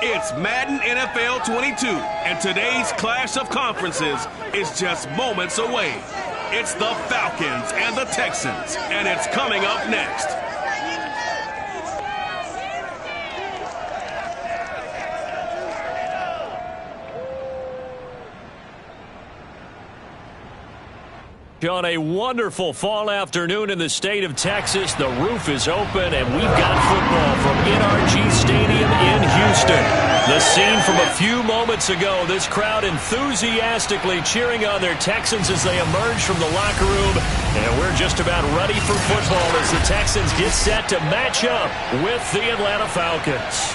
It's Madden NFL 22, and today's clash of conferences is just moments away. It's the Falcons and the Texans, and it's coming up next. On a wonderful fall afternoon in the state of Texas, the roof is open and we've got football from NRG Stadium in Houston. The scene from a few moments ago, this crowd enthusiastically cheering on their Texans as they emerge from the locker room. And we're just about ready for football as the Texans get set to match up with the Atlanta Falcons.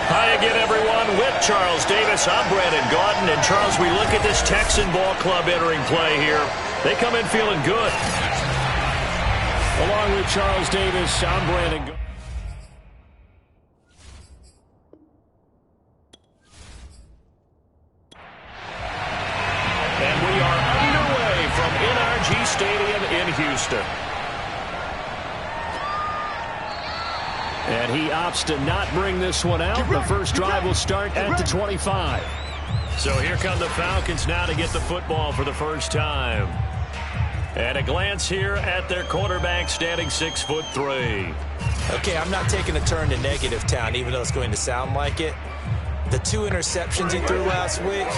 Hi again, everyone. With Charles Davis, I'm Brandon Gaudin. And, Charles, we look at this Texan ball club entering play here. They come in feeling good. Along with Charles Davis, I'm Brandon Gaudin. And we are underway from NRG Stadium in Houston. And he opts to not bring this one out. The first drive will start at the 25. So here come the Falcons now to get the football for the first time. And a glance here at their quarterback standing 6'3". Okay, I'm not taking a turn to negative town, even though it's going to sound like it. The 2 interceptions he threw last week,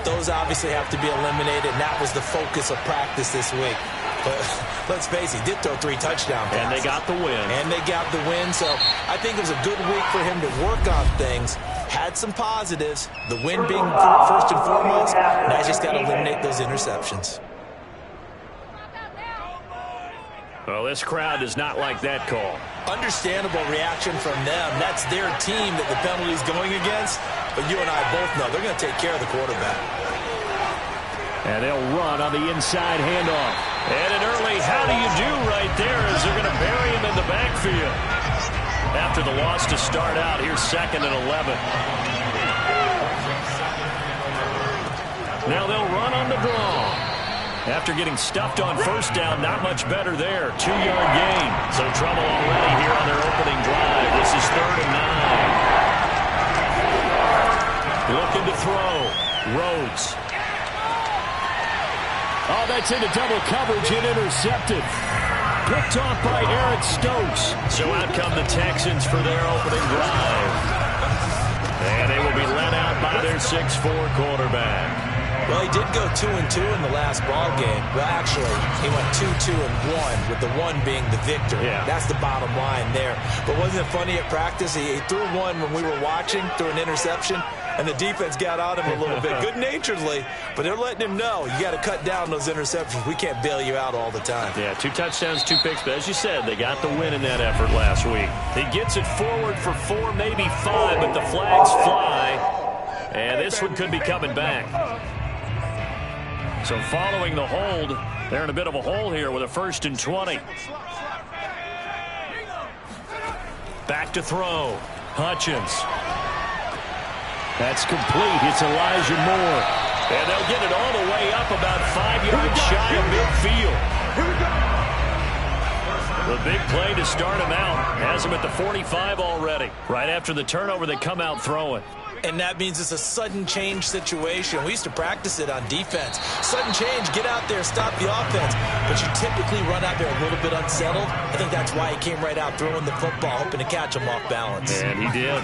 those obviously have to be eliminated, and that was the focus of practice this week. But let's face it, he did throw 3 touchdown passes. And they got the win. So I think it was a good week for him to work on things. Had some positives. The win being first and foremost. Now he's just got to eliminate those interceptions. Well, this crowd does not like that call. Understandable reaction from them. That's their team that the penalty's going against. But you and I both know they're going to take care of the quarterback. And they'll run on the inside handoff. And an early how do you do right there as they're going to bury him in the backfield. After the loss to start out, here's 2nd and 11. Now they'll run on the draw. After getting stuffed on first down, not much better there. 2-yard gain. So trouble already here on their opening drive. This is 3rd and 9. Looking to throw. Rhodes. Oh, that's into double coverage and intercepted. Picked off by Eric Stokes. So out come the Texans for their opening drive. And they will be let out by their 6'4" quarterback. Well, he did go 2-2 in the last ball game. Well, actually, he went 2-2-1, with the 1 being the victory. Yeah. That's the bottom line there. But wasn't it funny at practice? He threw one when we were watching, threw an interception, and the defense got on him a little bit, good-naturedly. But they're letting him know, you got to cut down those interceptions. We can't bail you out all the time. Yeah, 2 touchdowns, 2 picks. But as you said, they got the win in that effort last week. He gets it forward for 4, maybe 5, but the flags fly. And this one could be coming back. So following the hold, they're in a bit of a hole here with a 1st and 20. Back to throw. Hutchins. That's complete. It's Elijah Moore. And they'll get it all the way up about 5 yards shy of midfield. The big play to start him out. Has him at the 45 already. Right after the turnover, they come out throwing. And that means it's a sudden change situation. We used to practice it on defense. Sudden change, get out there, stop the offense. But you typically run out there a little bit unsettled. I think that's why he came right out throwing the football, hoping to catch him off balance. And he did.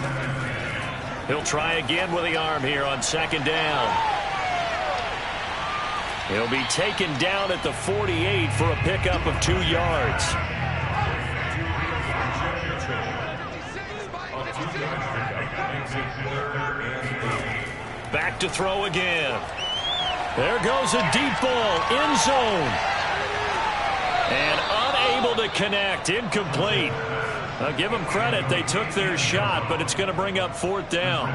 He'll try again with the arm here on 2nd down. He'll be taken down at the 48 for a pickup of 2 yards. Back to throw again. There goes a deep ball, end zone. And unable to connect, incomplete. I'll give them credit, they took their shot, but it's going to bring up 4th down.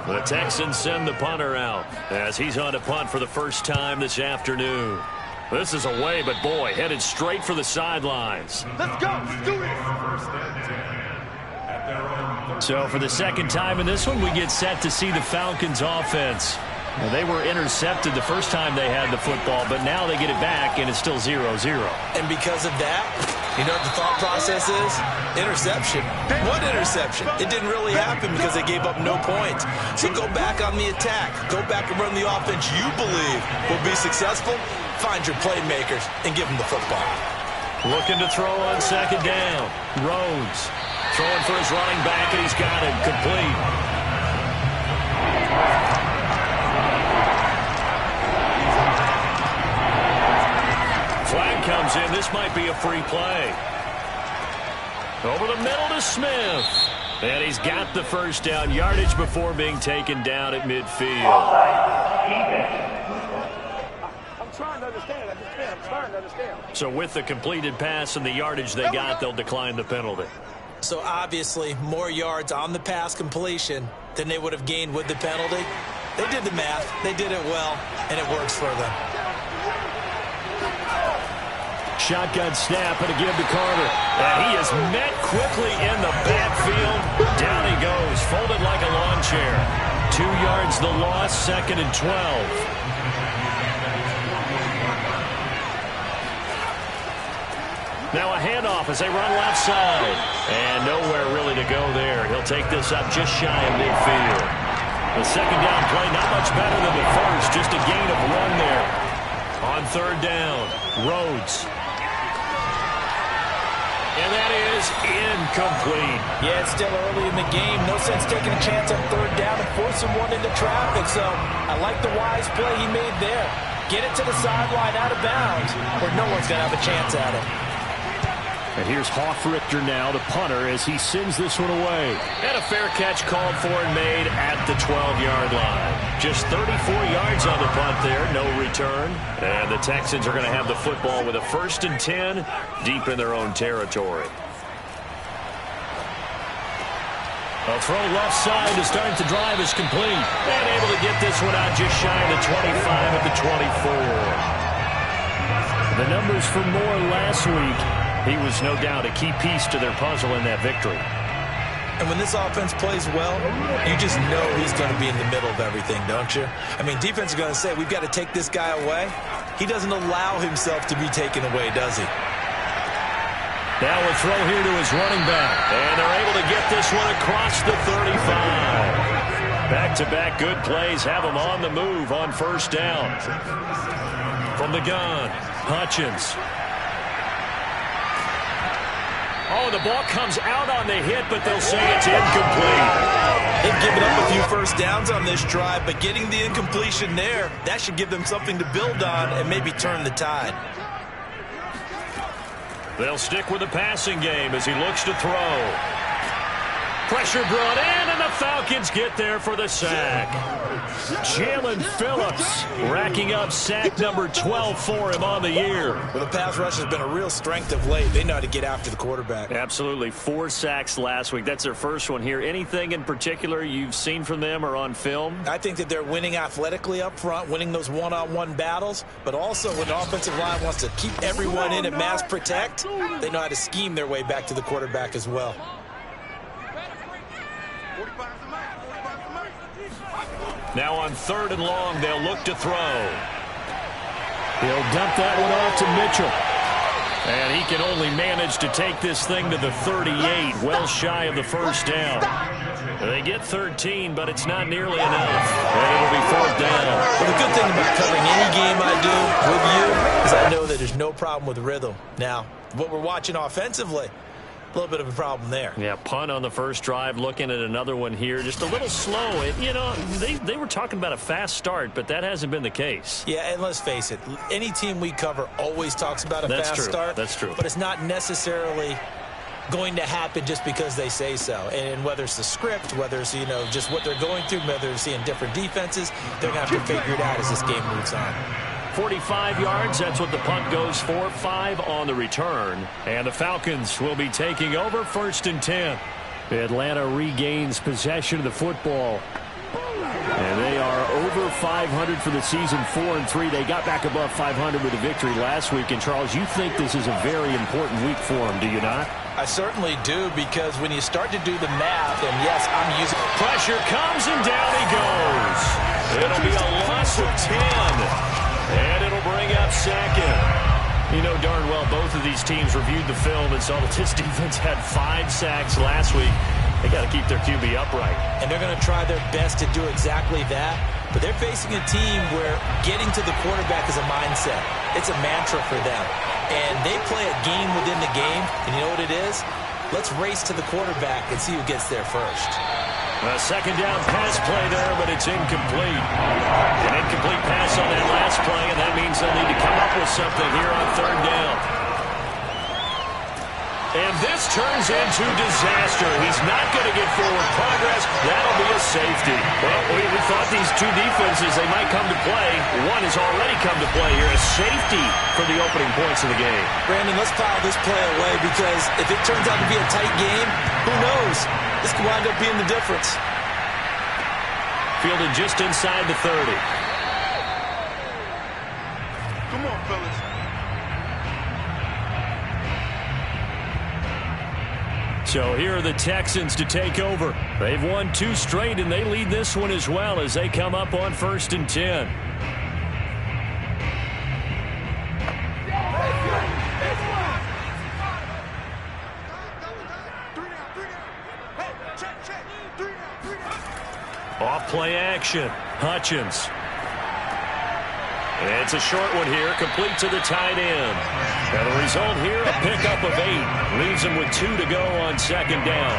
The Texans send the punter out as he's on a punt for the first time this afternoon. This is away, but boy, headed straight for the sidelines. Let's go, let's do it. So for the second time in this one, we get set to see the Falcons offense. Well, they were intercepted the first time they had the football, but now they get it back, and it's still 0-0. And because of that, you know what the thought process is? Interception. What interception? It didn't really happen because they gave up no points. So go back on the attack. Go back and run the offense you believe will be successful. Find your playmakers and give them the football. Looking to throw on second down. Rhodes throwing for his running back, and he's got it complete. Flag comes in. This might be a free play. Over the middle to Smith. And he's got the first down. Yardage before being taken down at midfield. I'm trying to understand. I'm trying to understand. So with the completed pass and the yardage they got, they'll decline the penalty. So obviously more yards on the pass completion than they would have gained with the penalty. They did the math. They did it well, and it works for them. Shotgun snap and a give to Carter. And he is met quickly in the backfield. Down he goes, folded like a lawn chair. 2 yards the loss, 2nd and 12. Now a handoff as they run left side. And nowhere really to go there. He'll take this up just shy of midfield. The second down play, not much better than the first. Just a gain of 1 there. On 3rd down, Rhodes. And that is incomplete. Yeah, it's still early in the game. No sense taking a chance on 3rd down and forcing one into traffic. So I like the wise play he made there. Get it to the sideline out of bounds where no one's going to have a chance at it. And here's Hoffrichter now, the punter, as he sends this one away. And a fair catch called for and made at the 12-yard line. Just 34 yards on the punt there, no return. And the Texans are going to have the football with a 1st and 10 deep in their own territory. A throw left side to start the drive is complete. And able to get this one out just shy of the 25 at the 24. The numbers for Moore last week. He was no doubt a key piece to their puzzle in that victory. And when this offense plays well, you just know he's going to be in the middle of everything, don't you? I mean, defense is going to say, we've got to take this guy away. He doesn't allow himself to be taken away, does he? Now a throw here to his running back. And they're able to get this one across the 35. Back-to-back good plays have him on the move on 1st down. From the gun, Hutchins. Oh, the ball comes out on the hit, but they'll say it's incomplete. They've given up a few 1st downs on this drive, but getting the incompletion there, that should give them something to build on and maybe turn the tide. They'll stick with the passing game as he looks to throw. Pressure brought in, and the Falcons get there for the sack. Jalen Phillips racking up sack number 12 for him on the year. Well, the pass rush has been a real strength of late. They know how to get after the quarterback. Absolutely. 4 sacks last week. That's their first one here. Anything in particular you've seen from them or on film? I think that they're winning athletically up front, winning those one-on-one battles, but also when the offensive line wants to keep everyone in and mass protect, they know how to scheme their way back to the quarterback as well. Now on 3rd and long, they'll look to throw. He'll dump that one off to Mitchell. And he can only manage to take this thing to the 38, well shy of the 1st down. They get 13, but it's not nearly enough. And it'll be 4th down. Well, the good thing about covering any game I do with you is I know that there's no problem with rhythm. Now, what we're watching offensively, a little bit of a problem there. Yeah, punt on the first drive, looking at another one here. Just a little slow. You know, they were talking about a fast start, but that hasn't been the case. Yeah, and let's face it, any team we cover always talks about a fast start. That's true. But it's not necessarily going to happen just because they say so. And whether it's the script, whether it's, you know, just what they're going through, whether they're seeing different defenses, they're going to have to figure it out as this game moves on. 45 yards, that's what the punt goes for. 5 on the return. And the Falcons will be taking over 1st and 10. Atlanta regains possession of the football. And they are over 500 for the season, 4-3. They got back above 500 with a victory last week. And, Charles, you think this is a very important week for them, do you not? I certainly do, because when you start to do the math, and yes, I'm using... Pressure comes, and down he goes. It'll be a loss of 10. And it'll bring up second. You know darn well both of these teams reviewed the film and saw that this defense had 5 sacks last week. They got to keep their QB upright. And they're going to try their best to do exactly that. But they're facing a team where getting to the quarterback is a mindset. It's a mantra for them. And they play a game within the game. And you know what it is? Let's race to the quarterback and see who gets there first. A second down pass play there, but it's incomplete. An incomplete pass on that last play, and that means they'll need to come up with something here on third down. And this turns into disaster. He's not going to get forward progress. That'll be a safety. Well, we thought these two defenses, they might come to play. One has already come to play here. A safety for the opening points of the game. Brandon, let's file this play away because if it turns out to be a tight game, who knows? This could wind up being the difference. Fielded just inside the 30. Come on, fellas. So here are the Texans to take over. They've won 2 straight, and they lead this one as well as they come up on 1st and 10. Off play action. Hutchins. And it's a short one here, complete to the tight end. And the result here, a pickup of 8. Leaves them with 2 to go on second down.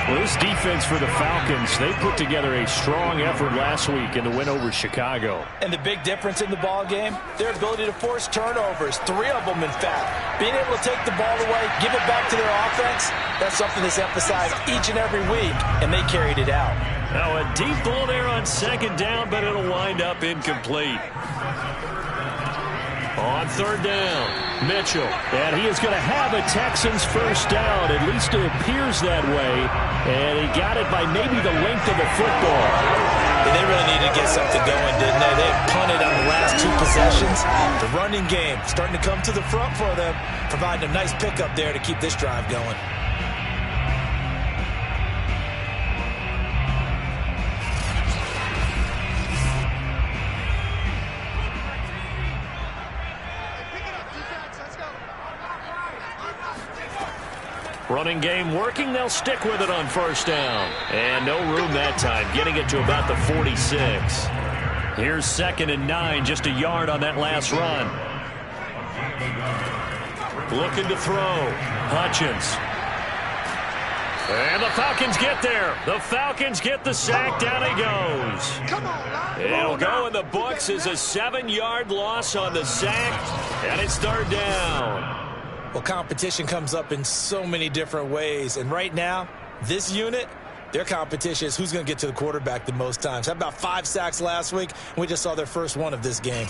Well, this defense for the Falcons, they put together a strong effort last week in the win over Chicago. And the big difference in the ball game, their ability to force turnovers, 3 of them in fact. Being able to take the ball away, give it back to their offense, that's something that's emphasized each and every week, and they carried it out. Now a deep ball there on second down, but it'll wind up incomplete. On third down, Mitchell. And he is going to have a Texans first down. At least it appears that way. And he got it by maybe the length of a football. They really needed to get something going, didn't they? They punted on the last 2 possessions. The running game starting to come to the front for them, providing a nice pickup there to keep this drive going. Running game working. They'll stick with it on first down. And no room that time, getting it to about the 46. Here's 2nd and 9, just a yard on that last run. Looking to throw. Hutchins. And the Falcons get there. The Falcons get the sack. Down he goes. It'll go in the books as a 7-yard loss on the sack. And it's third down. Well, competition comes up in so many different ways. And right now, this unit, their competition is who's going to get to the quarterback the most times. How about 5 sacks last week? We just saw their first one of this game.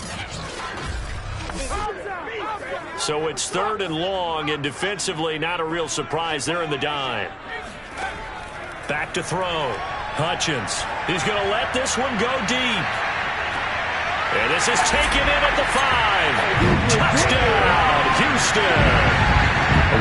So it's 3rd and long, and defensively, not a real surprise. They're in the dime. Back to throw. Hutchins. He's going to let this one go deep. And this is taken in at the 5. Touchdown, Houston.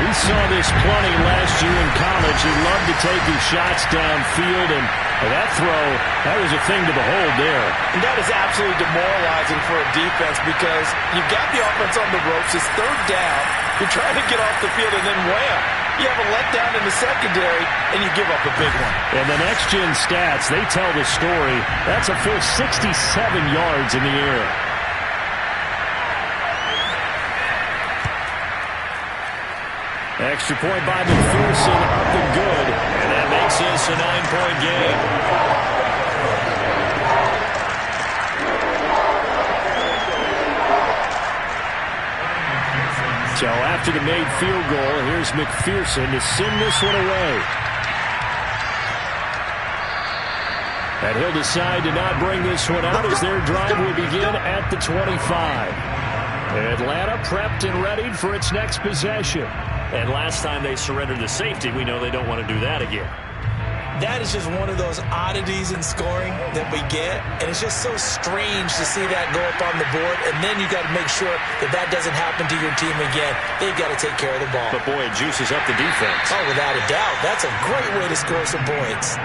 We saw this plenty last year in college. He loved to take his shots downfield, and that throw, that was a thing to behold there. And that is absolutely demoralizing for a defense because you've got the offense on the ropes. It's third down. You're trying to get off the field, and then wham, you have a letdown in the secondary, and you give up a big one. And the next-gen stats, they tell the story. That's a full 67 yards in the air. Extra point by McPherson, up and good. And that makes this a 9-point game. So after the made field goal, here's McPherson to send this one away. And he'll decide to not bring this one out as their drive will begin at the 25. Atlanta prepped and readied for its next possession. And last time they surrendered the safety, we know they don't want to do that again. That is just one of those oddities in scoring that we get, and it's just so strange to see that go up on the board, and then you got to make sure that that doesn't happen to your team again. They've got to take care of the ball. But boy, it juices up the defense. Oh, without a doubt. That's a great way to score some points.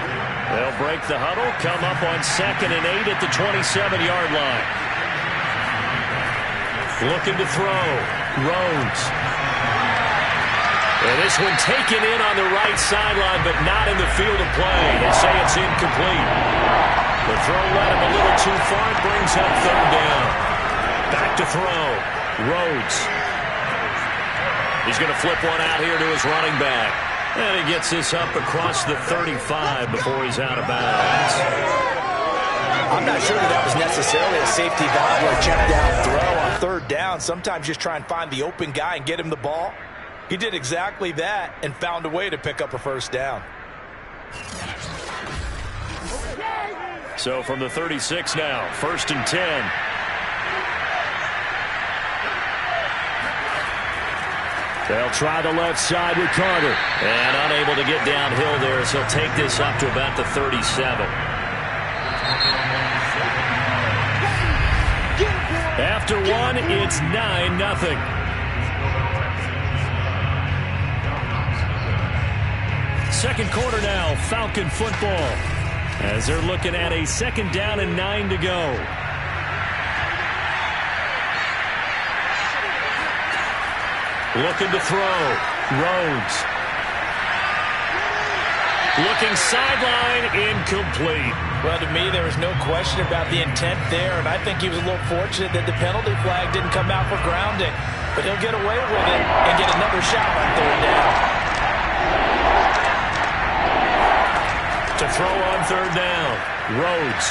They'll break the huddle, come up on 2nd and 8 at the 27-yard line. Looking to throw. Rhodes. And this one taken in on the right sideline, but not in the field of play. They say it's incomplete. The throw led him a little too far. It brings up 3rd down. Back to throw. Rhodes. He's going to flip one out here to his running back. And he gets this up across the 35 before he's out of bounds. I'm not sure that was necessarily a safety valve or a check down throw on 3rd down. Sometimes just try and find the open guy and get him the ball. He did exactly that and found a way to pick up a 1st down. So from the 36 now, 1st and 10. They'll try the left side with Carter. And unable to get downhill there, so he'll take this up to about the 37. After one, it's 9-0. Second quarter now, Falcon football. As they're looking at a 2nd down and 9 to go. Looking to throw. Rhodes. Looking sideline, incomplete. Well, to me, there was no question about the intent there, and I think he was a little fortunate that the penalty flag didn't come out for grounding. But he'll get away with it and get another shot on 3rd down. To throw on 3rd down. Rhodes.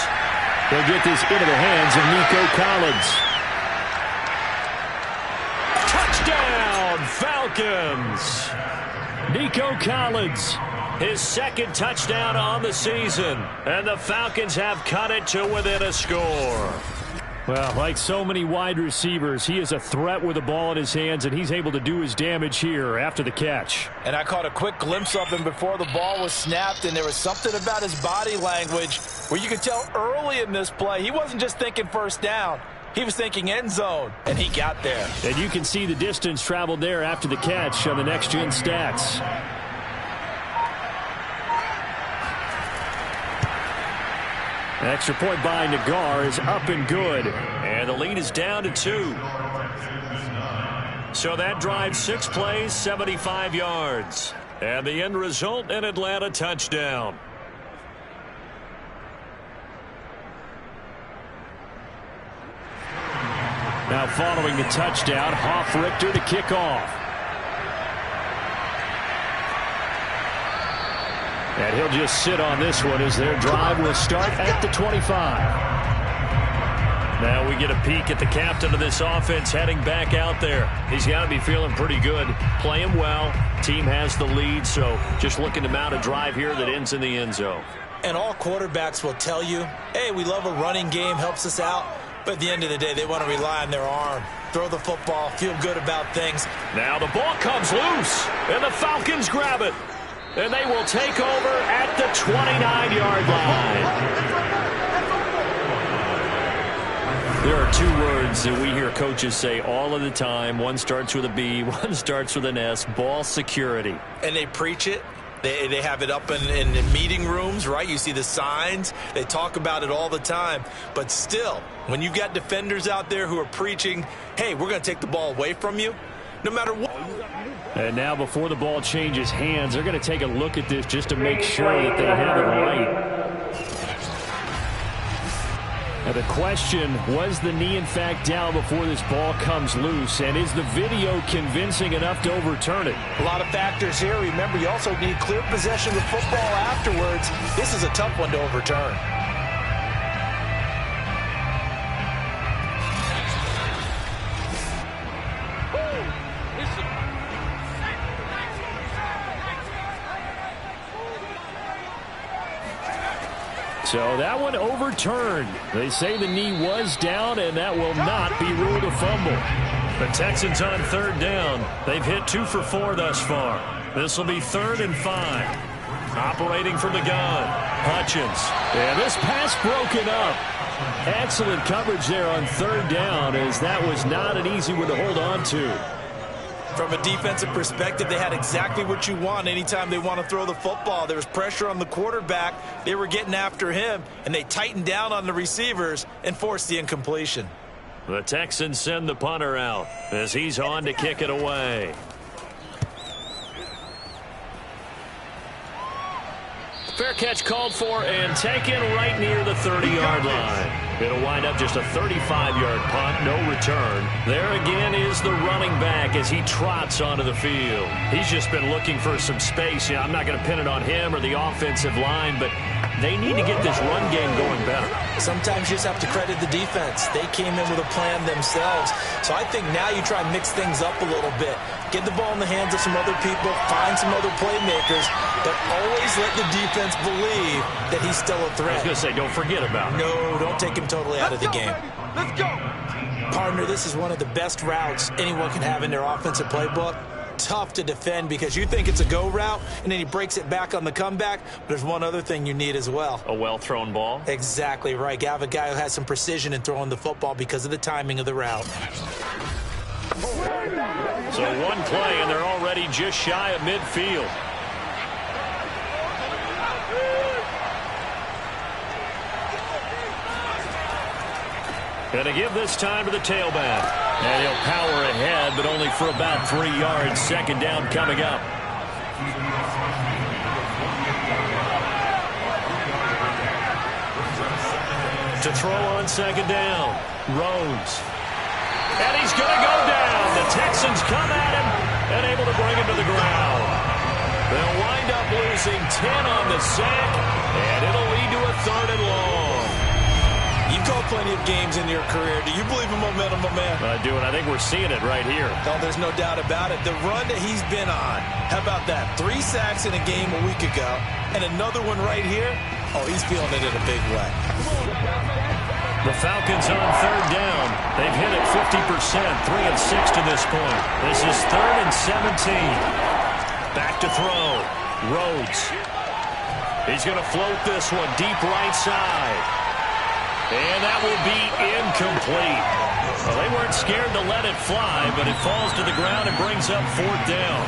He'll get this into the hands of Nico Collins. Touchdown, Falcons! Nico Collins, his 2nd touchdown on the season. And the Falcons have cut it to within a score. Well, like so many wide receivers, he is a threat with the ball in his hands, and he's able to do his damage here after the catch. And I caught a quick glimpse of him before the ball was snapped, and there was something about his body language where you could tell early in this play he wasn't just thinking 1st down. He was thinking end zone, and he got there. And you can see the distance traveled there after the catch on the next-gen stats. An extra point by Nagar is up and good. And the lead is down to 2. So that drive 6 plays, 75 yards. And the end result, an Atlanta touchdown. Now following the touchdown, Hoff-Richter to kick off. And he'll just sit on this one as their drive will start at the 25. Now we get a peek at the captain of this offense heading back out there. He's got to be feeling pretty good, playing well. Team has the lead, so just looking to mount a drive here that ends in the end zone. And all quarterbacks will tell you, hey, we love a running game, helps us out. But at the end of the day, they want to rely on their arm. Throw the football, feel good about things. Now the ball comes loose, and the Falcons grab it. And they will take over at the 29-yard line. There are 2 words that we hear coaches say all of the time. One starts with a B, one starts with an S, ball security. And they preach it. They have it up in meeting rooms, right? You see the signs. They talk about it all the time. But still, when you've got defenders out there who are preaching, hey, we're going to take the ball away from you, no matter what. And now before the ball changes hands, they're going to take a look at this just to make sure that they have it right. Now the question, was the knee in fact down before this ball comes loose? And is the video convincing enough to overturn it? A lot of factors here. Remember, you also need clear possession of the football afterwards. This is a tough one to overturn. So that one overturned. They say the knee was down, and that will not be ruled a fumble. The Texans on 3rd down. They've hit 2 for 4 thus far. This will be 3rd and 5. Operating from the gun, Hutchins. And this pass broken up. Excellent coverage there on 3rd down, as that was not an easy one to hold on to. From a defensive perspective, they had exactly what you want anytime they want to throw the football. There was pressure on the quarterback. They were getting after him, and they tightened down on the receivers and forced the incompletion. The Texans send the punter out as he's on to kick it away. Fair catch called for and taken right near the 30-yard line. It'll wind up just a 35-yard punt, no return. There again is the running back as he trots onto the field. He's just been looking for some space. You know, I'm not going to pin it on him or the offensive line, but they need to get this run game going better. Sometimes you just have to credit the defense. They came in with a plan themselves. So I think now you try and mix things up a little bit. Get the ball in the hands of some other people, find some other playmakers, but always let the defense believe that he's still a threat. I was going to say, don't forget about him. No, don't take him totally out of the game. Let's go. Partner, this is one of the best routes anyone can have in their offensive playbook. Tough to defend because you think it's a go route, and then he breaks it back on the comeback. There's one other thing you need as well. A well-thrown ball? Exactly right. You have a guy who has some precision in throwing the football because of the timing of the route. So one play, and they're already just shy of midfield. Going to give this time to the tailback. And he'll power ahead, but only for about 3 yards. Second down coming up. To throw on second down. Rhodes. And he's going to go down. The Texans come at him and able to bring him to the ground. They'll wind up losing 10 on the sack, and it'll lead to a 3rd and long. You've called plenty of games in your career. Do you believe in momentum, my man? I do, and I think we're seeing it right here. No, there's no doubt about it. The run that he's been on, how about that? 3 sacks in a game a week ago, and another one right here. Oh, he's feeling it in a big way. The Falcons on 3rd down. They've hit it 50%, 3 of 6 to this point. This is 3rd and 17. Back to throw. Rhodes. He's going to float this one deep right side. And that will be incomplete. Well, they weren't scared to let it fly, but it falls to the ground and brings up 4th down.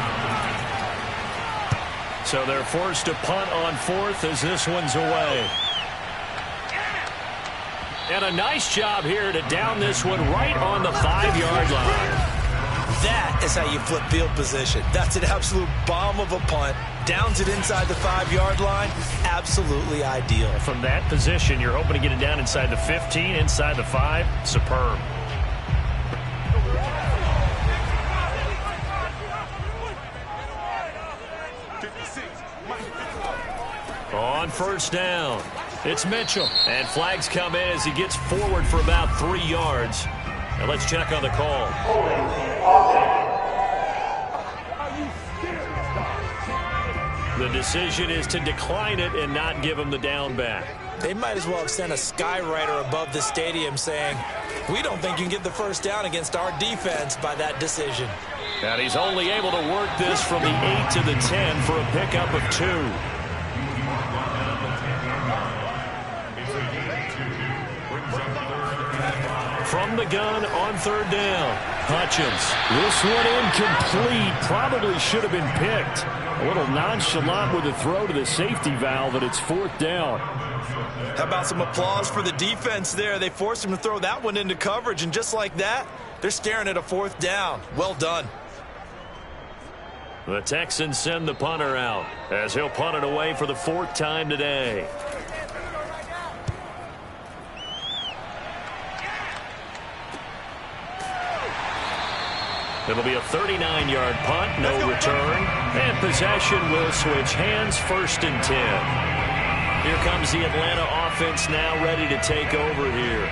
So they're forced to punt on 4th as this one's away. And a nice job here to down this one right on the 5-yard line. That is how you flip field position. That's an absolute bomb of a punt. Downs it inside the 5-yard line. Absolutely ideal. From that position, you're hoping to get it down inside the 15, inside the 5. Superb. On 1st down, it's Mitchell. And flags come in as he gets forward for about 3 yards. Now let's check on the call. The decision is to decline it and not give him the down back. They might as well have sent a skywriter above the stadium saying, we don't think you can get the 1st down against our defense by that decision. And he's only able to work this from the 8 to the 10 for a pickup of 2. From the gun on 3rd down. Hutchins. This one incomplete. Probably should have been picked. A little nonchalant with the throw to the safety valve, but it's 4th down. How about some applause for the defense there? They forced him to throw that one into coverage, and just like that, they're staring at a 4th down. Well done. The Texans send the punter out as he'll punt it away for the 4th time today. It'll be a 39-yard punt, no return, and possession will switch hands, 1st and 10. Here comes the Atlanta offense now ready to take over here.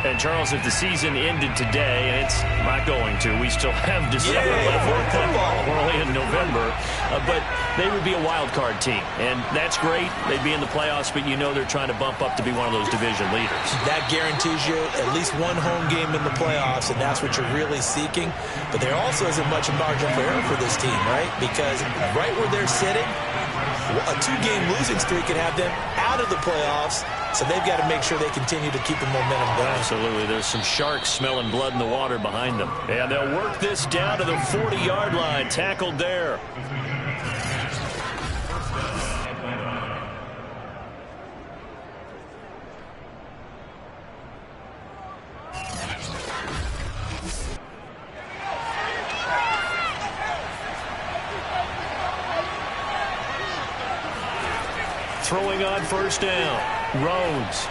And, Charles, if the season ended today, and it's not going to, we still have December left. We're only in November. But they would be a wild card team. And that's great. They'd be in the playoffs, but you know they're trying to bump up to be one of those division leaders. That guarantees you at least one home game in the playoffs, and that's what you're really seeking. But there also isn't much margin for error for this team, right? Because right where they're sitting, A 2-game losing streak could have them out of the playoffs, so they've got to make sure they continue to keep the momentum going. Absolutely. There's some sharks smelling blood in the water behind them. And they'll work this down to the 40-yard line. Tackled there. Throwing on first down, Rhodes.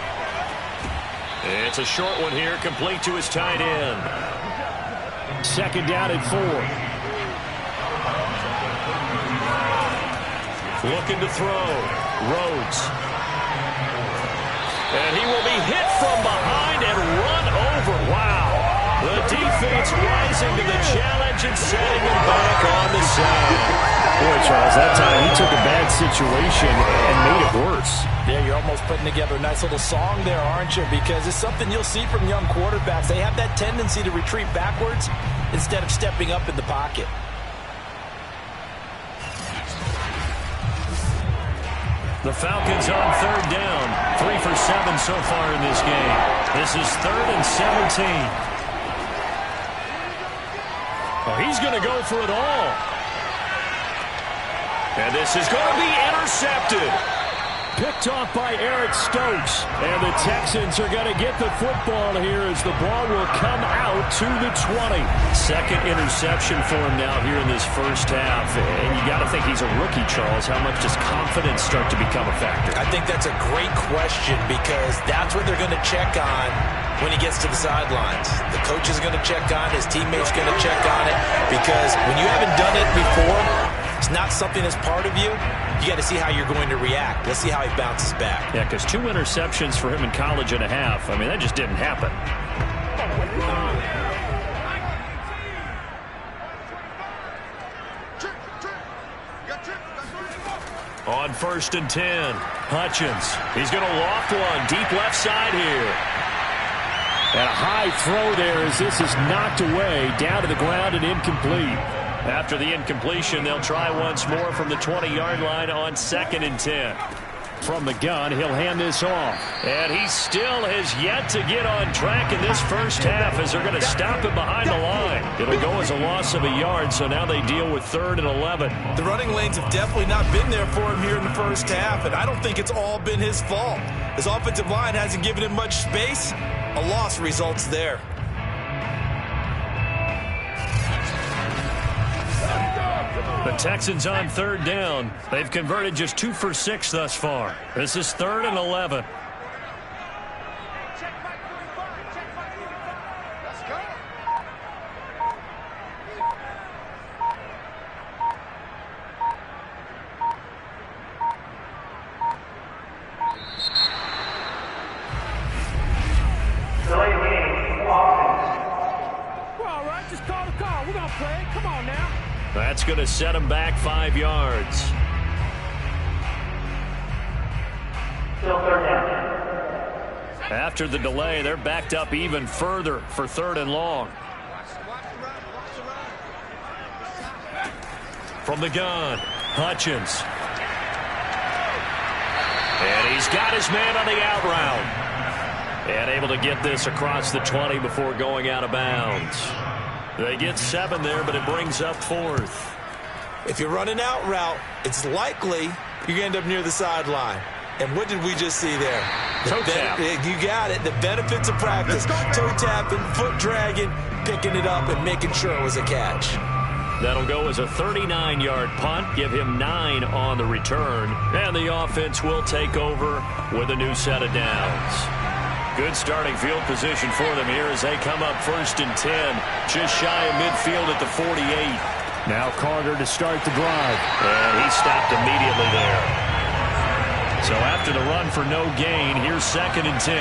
It's a short one here, complete to his tight end. Second down and 4. Looking to throw, Rhodes. And he will be hit from behind and run over. Wow. The defense rising to the challenge and setting him back on the side. Boy, Charles, that time he took a bad situation and made it worse. Yeah, you're almost putting together a nice little song there, aren't you? Because it's something you'll see from young quarterbacks. They have that tendency to retreat backwards instead of stepping up in the pocket. The Falcons on third down. 3 for 7 so far in this game. This is 3rd and 17. Oh, he's going to go for it all. And this is going to be intercepted. Picked off by Eric Stokes. And the Texans are going to get the football here as the ball will come out to the 20. Second interception for him now here in this first half. And you got to think he's a rookie, Charles. How much does confidence start to become a factor? I think that's a great question because that's what they're going to check on when he gets to the sidelines. The coach is going to check on, his teammates going to check on it, because when you haven't done it before, it's not something that's part of you. You got to see how you're going to react. Let's see how he bounces back. Yeah, because 2 interceptions for him in college and a half. I mean, that just didn't happen. On 1st and 10, Hutchins. He's going to loft one deep left side here. And a high throw there as this is knocked away down to the ground and incomplete. After the incompletion, they'll try once more from the 20-yard line on 2nd and 10. From the gun, he'll hand this off. And he still has yet to get on track in this first half as they're going to stop him behind the line. It'll go as a loss of a yard, so now they deal with 3rd and 11. The running lanes have definitely not been there for him here in the first half, and I don't think it's all been his fault. His offensive line hasn't given him much space. A loss results there. The Texans on 3rd down. They've converted just 2 for 6 thus far. This is 3rd and 11. That's going to set him back 5 yards. Still 3rd down. After the delay, they're backed up even further for 3rd and long. From the gun, Hutchins. And he's got his man on the out route. And able to get this across the 20 before going out of bounds. They get 7 there, but it brings up 4th. If you're running out route, it's likely you're going to end up near the sideline. And what did we just see there? Toe tap. You got it. The benefits of practice. Toe tapping, foot dragging, picking it up, and making sure it was a catch. That'll go as a 39-yard punt, give him 9 on the return. And the offense will take over with a new set of downs. Good starting field position for them here as they come up 1st and 10. Just shy of midfield at the 48. Now Carter to start the drive. And he stopped immediately there. So after the run for no gain, here's 2nd and 10.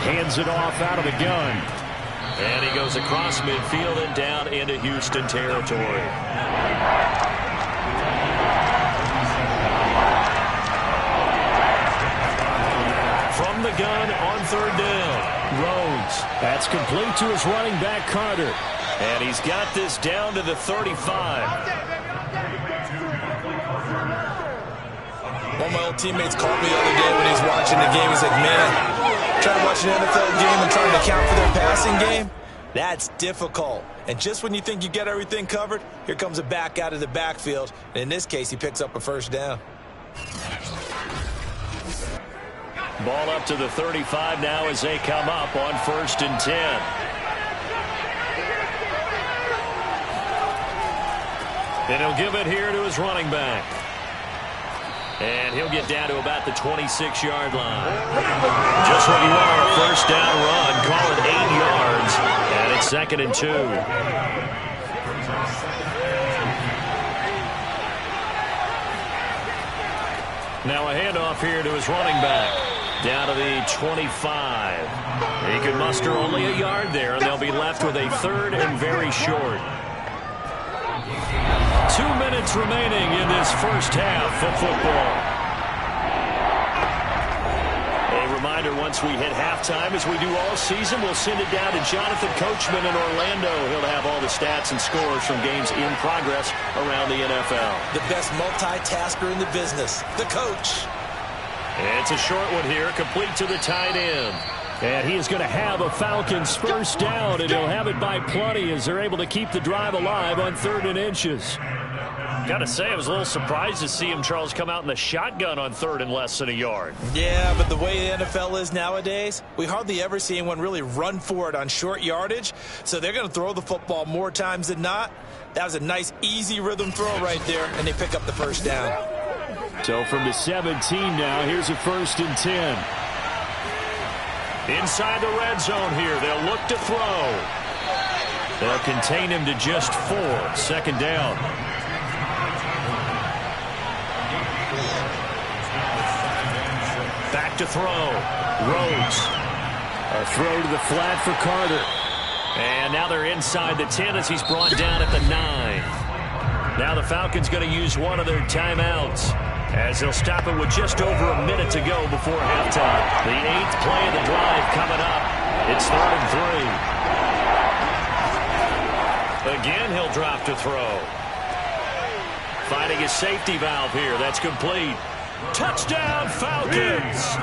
Hands it off out of the gun. And he goes across midfield and down into Houston territory. From the gun on 3rd down, Rhodes. That's complete to his running back, Carter. And he's got this down to the 35. One of my old teammates called me the other day when he was watching the game. He's like, man, trying to watch an NFL game and trying to account for their passing game, that's difficult. And just when you think you get everything covered, here comes a back out of the backfield. And in this case, he picks up a first down. Ball up to the 35 now as they come up on 1st and 10. And he'll give it here to his running back. And he'll get down to about the 26-yard line. Just what you want on a first down run. Call it 8 yards. And it's 2nd and 2. Now a handoff here to his running back. Down to the 25. He could muster only a yard there, and they'll be left with a 3rd and very short. 2 minutes remaining in this first half of football. A reminder, once we hit halftime, as we do all season, we'll send it down to Jonathan Coachman in Orlando. He'll have all the stats and scores from games in progress around the NFL. The best multitasker in the business, the coach. And it's a short one here, complete to the tight end. And he is going to have a Falcons first down, and he'll have it by plenty as they're able to keep the drive alive on 3rd and inches. Got to say, I was a little surprised to see him, Charles, come out in the shotgun on 3rd and less than a yard. Yeah, but the way the NFL is nowadays, we hardly ever see anyone really run for it on short yardage. So they're going to throw the football more times than not. That was a nice, easy rhythm throw right there, and they pick up the first down. So from the 17 now, here's a 1st and 10. Inside the red zone here, they'll look to throw. They'll contain him to just 4. 2nd down. Back to throw. Rhodes. A throw to the flat for Carter. And now they're inside the 10 as he's brought down at the 9. Now the Falcons going to use one of their timeouts, as they'll stop it with just over a minute to go before halftime. The 8th play of the drive coming up. It's 3rd and 3. Again, he'll drop to throw. Finding his safety valve here. That's complete. Touchdown, Falcons!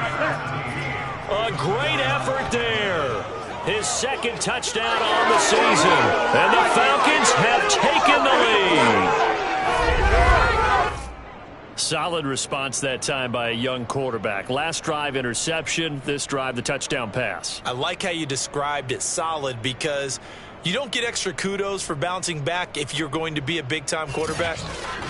A great effort there. His 2nd touchdown on the season. And the Falcons have taken the lead. Solid response that time by a young quarterback. Last drive, interception. This drive, the touchdown pass. I like how you described it, solid, because you don't get extra kudos for bouncing back if you're going to be a big-time quarterback.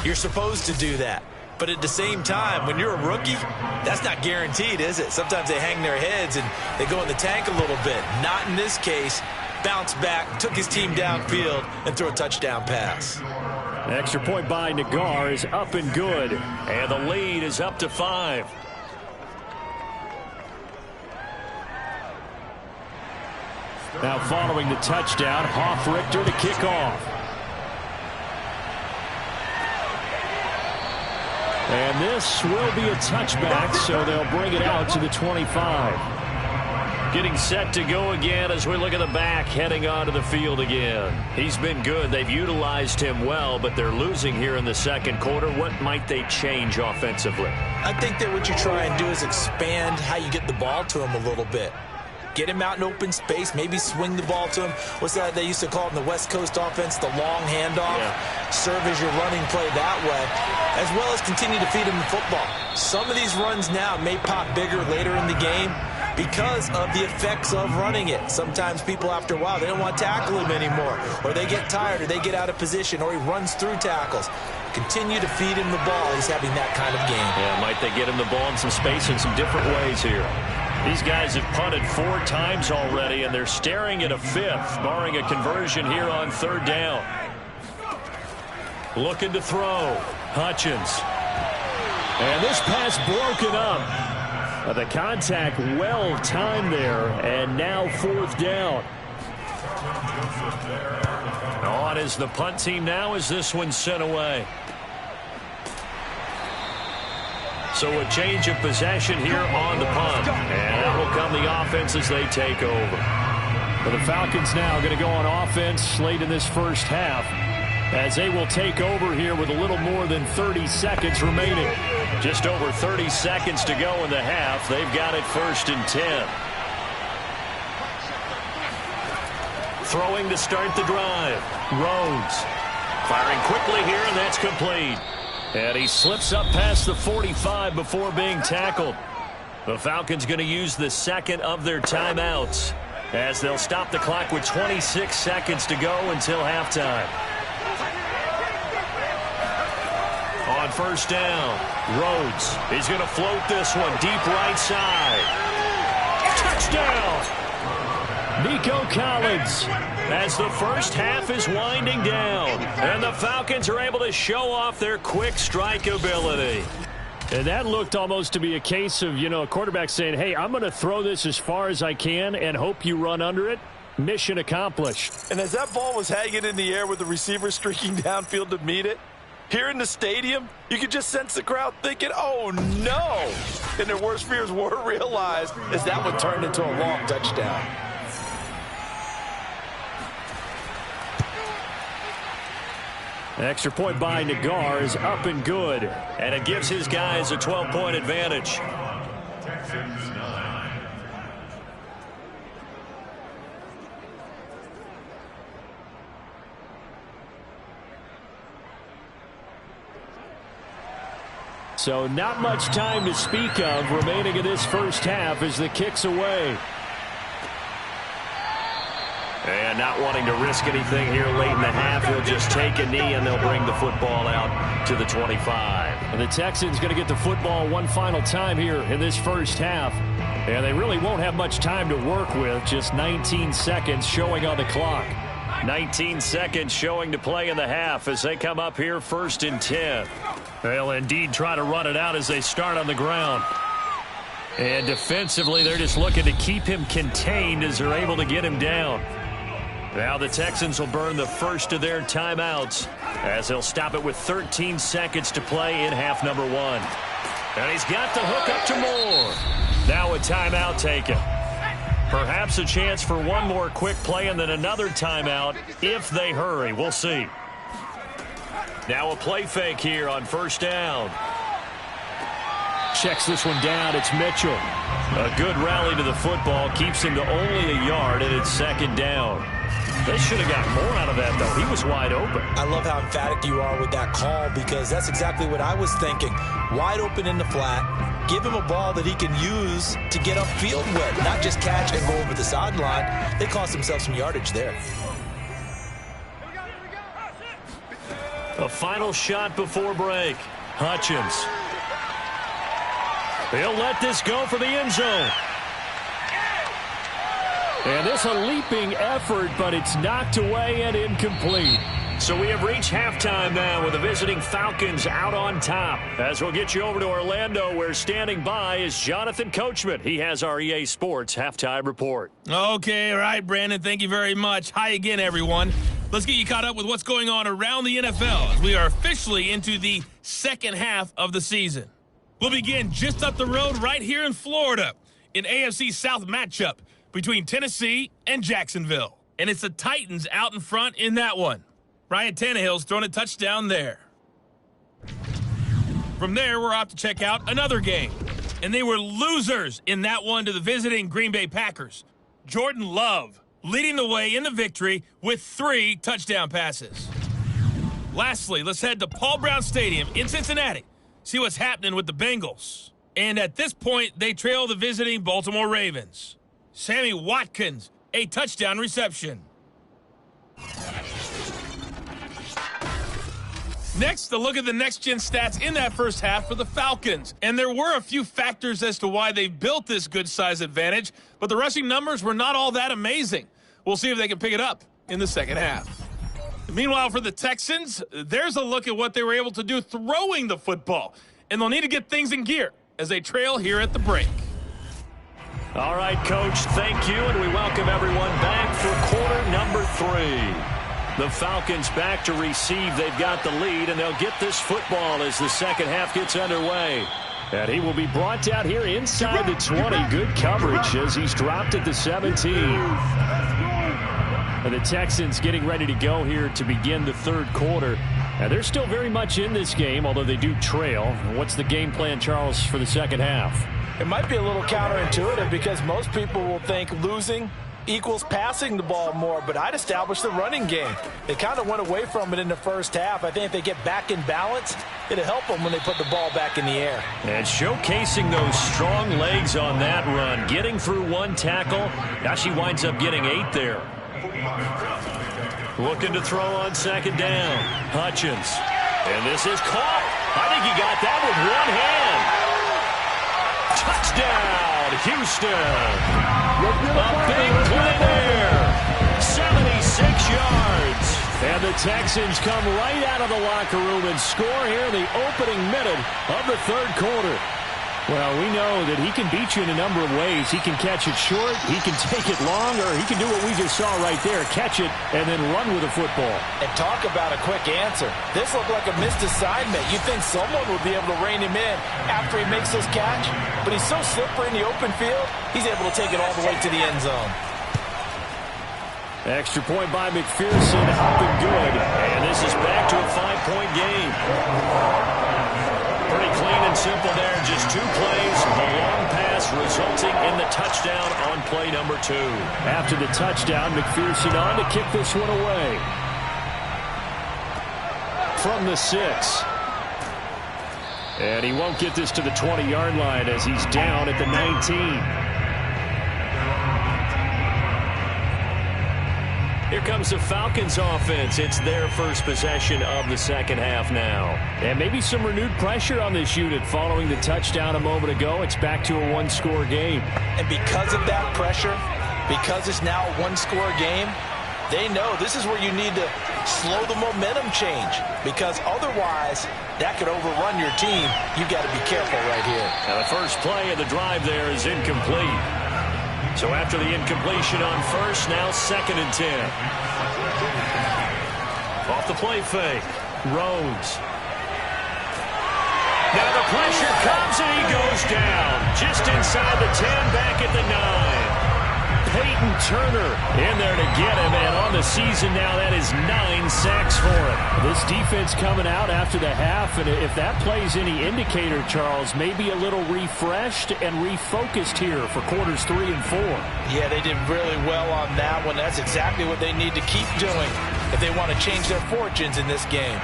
You're supposed to do that. But at the same time, when you're a rookie, that's not guaranteed, is it? Sometimes they hang their heads and they go in the tank a little bit. Not in this case. Bounced back, took his team downfield, and threw a touchdown pass. An extra point by Nagar is up and good. And the lead is up to 5. Now following the touchdown, Hoff-Richter to kick off. And this will be a touchback, so they'll bring it out to the 25. Getting set to go again as we look at the back, heading onto the field again. He's been good. They've utilized him well, but they're losing here in the 2nd quarter. What might they change offensively? I think that what you try and do is expand how you get the ball to him a little bit. Get him out in open space, maybe swing the ball to him. What's that they used to call it in the West Coast offense, the long handoff? Yeah. Serve as your running play that way, as well as continue to feed him the football. Some of these runs now may pop bigger later in the game because of the effects of running it. Sometimes people, after a while, they don't want to tackle him anymore, or they get tired, or they get out of position, or he runs through tackles. Continue to feed him the ball. He's having that kind of game. Yeah, might they get him the ball in some space in some different ways here. These guys have punted 4 times already, and they're staring at a 5th, barring a conversion here on 3rd down. Looking to throw. Hutchins. And this pass broken up. The contact well timed there, and now 4th down. On is the punt team now as this one's sent away. So a change of possession here on the punt. And that will come the offense as they take over. But the Falcons now going to go on offense late in this first half. as they will take over here with a little more than 30 seconds remaining. Just over 30 seconds to go in the half. They've got it 1st and 10. Throwing to start the drive. Rhodes firing quickly here, and that's complete. And he slips up past the 45 before being tackled. The Falcons going to use the second of their timeouts as they'll stop the clock with 26 seconds to go until halftime. On 1st down, Rhodes is going to float this one deep right side. Touchdown! Nico Collins, as the first half is winding down, and the Falcons are able to show off their quick strike ability. And that looked almost to be a case of, a quarterback saying, hey, I'm going to throw this as far as I can and hope you run under it. Mission accomplished. And as that ball was hanging in the air with the receiver streaking downfield to meet it, here in the stadium, you could just sense the crowd thinking, oh, no. And their worst fears were realized as that one turned into a long touchdown. An extra point by Nagar is up and good. And it gives his guys a 12-point advantage. So not much time to speak of remaining in this first half as the kick's away. And not wanting to risk anything here late in the half, he'll just take a knee and they'll bring the football out to the 25. And the Texans going to get the football one final time here in this first half. And they really won't have much time to work with, just 19 seconds showing on the clock. 19 seconds showing to play in the half as they come up here 1st and 10. They'll indeed try to run it out as they start on the ground. And defensively, they're just looking to keep him contained as they're able to get him down. Now the Texans will burn the first of their timeouts as they'll stop it with 13 seconds to play in half number 1. And he's got the hook up to Moore. Now a timeout taken. Perhaps a chance for one more quick play and then another timeout if they hurry. We'll see. Now a play fake here on 1st down. Checks this one down. It's Mitchell. A good rally to the football. Keeps him to only a yard, and it's 2nd down. They should have got more out of that, though. He was wide open. I love how emphatic you are with that call because that's exactly what I was thinking. Wide open in the flat. Give him a ball that he can use to get upfield with, not just catch and go over the sideline. They cost themselves some yardage there. A final shot before break. Hutchins. He'll let this go for the end zone. And this a leaping effort, but it's knocked away and incomplete. So we have reached halftime now with the visiting Falcons out on top. As we'll get you over to Orlando, where standing by is Jonathan Coachman. He has our EA Sports halftime report. Okay, all right, Brandon. Thank you very much. Hi again, everyone. Let's get you caught up with what's going on around the NFL as we are officially into the second half of the season. We'll begin just up the road right here in Florida, an AFC South matchup between Tennessee and Jacksonville. And it's the Titans out in front in that one. Ryan Tannehill's thrown a touchdown there. From there, we're off to check out another game. And they were losers in that one to the visiting Green Bay Packers. Jordan Love leading the way in the victory with 3 touchdown passes. Lastly, let's head to Paul Brown Stadium in Cincinnati. See what's happening with the Bengals. And at this point, they trail the visiting Baltimore Ravens. Sammy Watkins, a touchdown reception. Next, a look at the next-gen stats in that first half for the Falcons. And there were a few factors as to why they built this good-size advantage, but the rushing numbers were not all that amazing. We'll see if they can pick it up in the second half. Meanwhile, for the Texans, there's a look at what they were able to do throwing the football. And they'll need to get things in gear as they trail here at the break. All right, Coach, thank you, and we welcome everyone back for quarter number 3. The Falcons back to receive. They've got the lead, and they'll get this football as the second half gets underway. And he will be brought down here inside the 20. Good coverage as he's dropped at the 17. And the Texans getting ready to go here to begin the third quarter. Now, they're still very much in this game, although they do trail. What's the game plan, Charles, for the second half? It might be a little counterintuitive because most people will think losing equals passing the ball more, but I'd establish the running game. They kind of went away from it in the first half. I think if they get back in balance, it'll help them when they put the ball back in the air. And showcasing those strong legs on that run, getting through one tackle. Now she winds up getting 8 there. Looking to throw on second down. Hutchins. And this is caught. I think he got that with one hand. Touchdown, Houston. A big play there. 76 yards. And the Texans come right out of the locker room and score here in the opening minute of the third quarter. Well, we know that he can beat you in a number of ways. He can catch it short, he can take it long, or he can do what we just saw right there, catch it and then run with the football. And talk about a quick answer. This looked like a missed assignment. You think someone would be able to rein him in after he makes this catch, but he's so slippery in the open field, he's able to take it all the way to the end zone. Extra point by McPherson, helping good. And this is back to a 5-point game. Pretty clean and simple there. Just 2 plays. The long pass resulting in the touchdown on play number 2. After the touchdown, McPherson on to kick this one away. From the 6. And he won't get this to the 20-yard line as he's down at the 19. Here comes the Falcons offense. It's their first possession of the second half now. And maybe some renewed pressure on this unit following the touchdown a moment ago. It's back to a 1-score game. And because of that pressure, because it's now a 1-score game, they know this is where you need to slow the momentum change. Because otherwise, that could overrun your team. You've got to be careful right here. Now the first play of the drive there is incomplete. So after the incompletion on first, now 2nd and 10. Off the play fake, Rhodes. Now the pressure comes and he goes down. Just inside the 10, back at the 9. Peyton Turner in there to get him, and on the season now, that is 9 sacks for him. This defense coming out after the half, and if that plays any indicator, Charles, maybe a little refreshed and refocused here for quarters 3 and 4. Yeah, they did really well on that one. That's exactly what they need to keep doing if they want to change their fortunes in this game.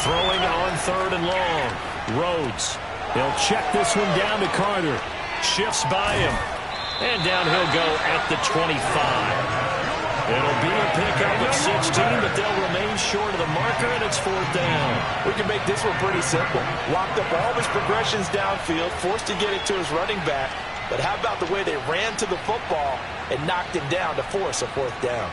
Throwing on 3rd and long. Rhodes. He'll check this one down to Carter. Shifts by him. And down he'll go at the 25. It'll be a pickup of 16, but they'll remain short of the marker, and it's 4th down. We can make this one pretty simple. Locked up all his progressions downfield, forced to get it to his running back. But how about the way they ran to the football and knocked him down to force a 4th down?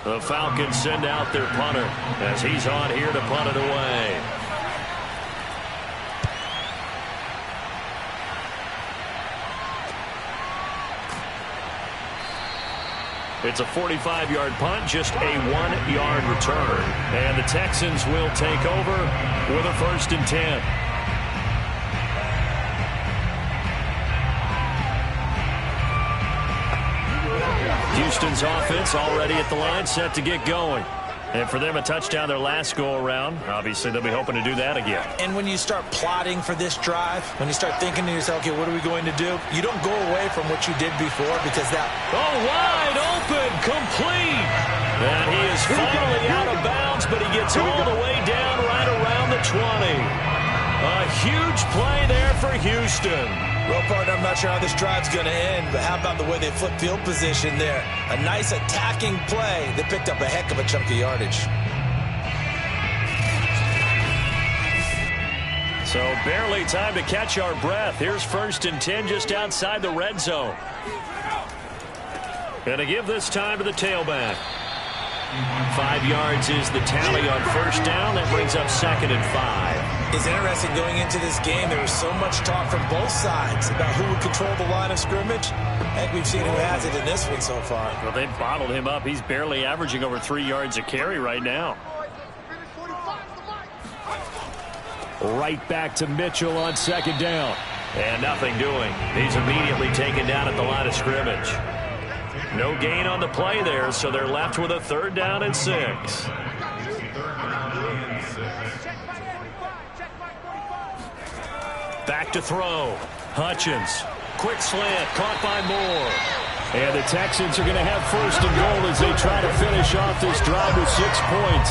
The Falcons send out their punter as he's on here to punt it away. It's a 45-yard punt, just a 1-yard return. And the Texans will take over with a 1st and 10. Houston's offense already at the line, set to get going. And for them, a touchdown their last go-around. Obviously, they'll be hoping to do that again. And when you start plotting for this drive, when you start thinking to yourself, okay, what are we going to do? You don't go away from what you did before because that... Oh, wide open, complete. And he is finally out of bounds, but he gets all the way down right around the 20. A huge play there for Houston. Well, partner, I'm not sure how this drive's going to end, but how about the way they flip field position there? A nice attacking play that picked up a heck of a chunk of yardage. So barely time to catch our breath. Here's 1st and 10 just outside the red zone. Going to give this time to the tailback. 5 yards is the tally on 1st down. That brings up 2nd and 5. It's interesting going into this game. There was so much talk from both sides about who would control the line of scrimmage. I think we've seen who has it in this one so far. Well, they've bottled him up. He's barely averaging over 3 yards a carry right now. Right back to Mitchell on second down. And nothing doing. He's immediately taken down at the line of scrimmage. No gain on the play there, so they're left with a 3rd down and 6. Back to throw. Hutchins. Quick slant. Caught by Moore. And the Texans are going to have 1st and goal as they try to finish off this drive with 6 points.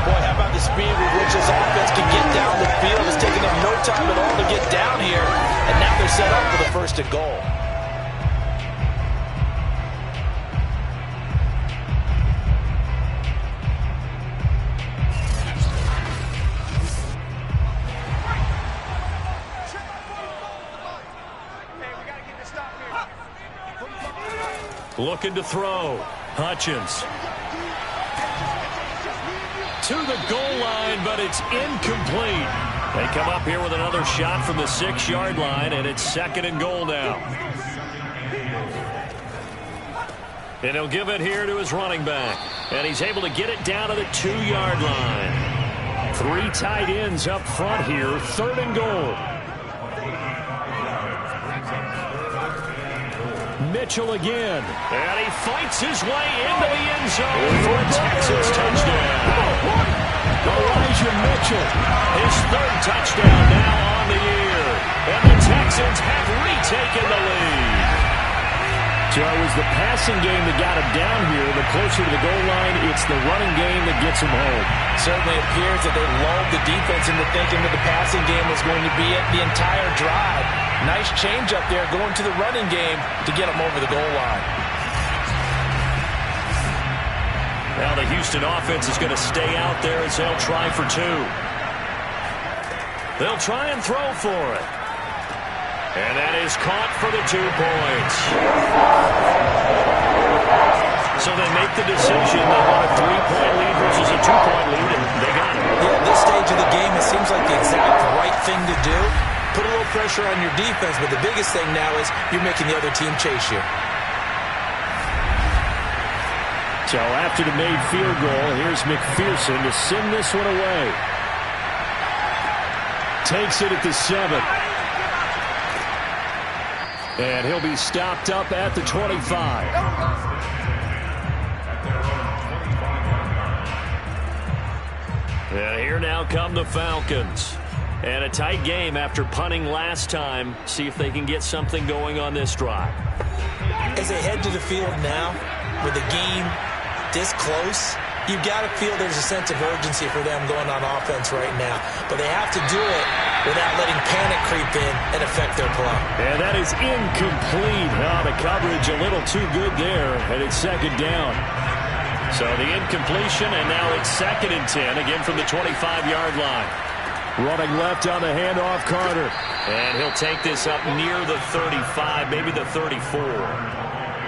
Boy, how about the speed with which this offense can get down the field? It's taken them no time at all to get down here. And now they're set up for the 1st and goal. Looking to throw. Hutchins. To the goal line, but it's incomplete. They come up here with another shot from the 6-yard line, and it's 2nd and goal now. And he'll give it here to his running back. And he's able to get it down to the 2-yard line. 3 tight ends up front here, 3rd and goal. Mitchell again. And he fights his way into the end zone for a Texans touchdown. Elijah Mitchell. His 3rd touchdown now on the year. And the Texans have retaken the lead. So it was the passing game that got him down here. The closer to the goal line, it's the running game that gets him home. Certainly appears that they lulled the defense into thinking that the passing game was going to be it the entire drive. Nice change up there going to the running game to get them over the goal line. Now the Houston offense is going to stay out there as they'll try for 2. They'll try and throw for it. And that is caught for the 2 points. So they make the decision. They want a 3-point lead versus a 2-point lead, and they got it. Yeah, at this stage of the game, it seems like the exact right thing to do. Put a little pressure on your defense, but the biggest thing now is you're making the other team chase you. So after the made field goal, here's McPherson to send this one away. Takes it at the 7. And he'll be stopped up at the 25. And here now come the Falcons. And a tight game after punting last time. See if they can get something going on this drive. As they head to the field now, with the game this close, you've got to feel there's a sense of urgency for them going on offense right now. But they have to do it without letting panic creep in and affect their play. And that is incomplete. Oh, the coverage a little too good there, and it's 2nd down. So the incompletion, and now it's 2nd and 10, again from the 25-yard line. Running left on the handoff, Carter. And he'll take this up near the 35, maybe the 34.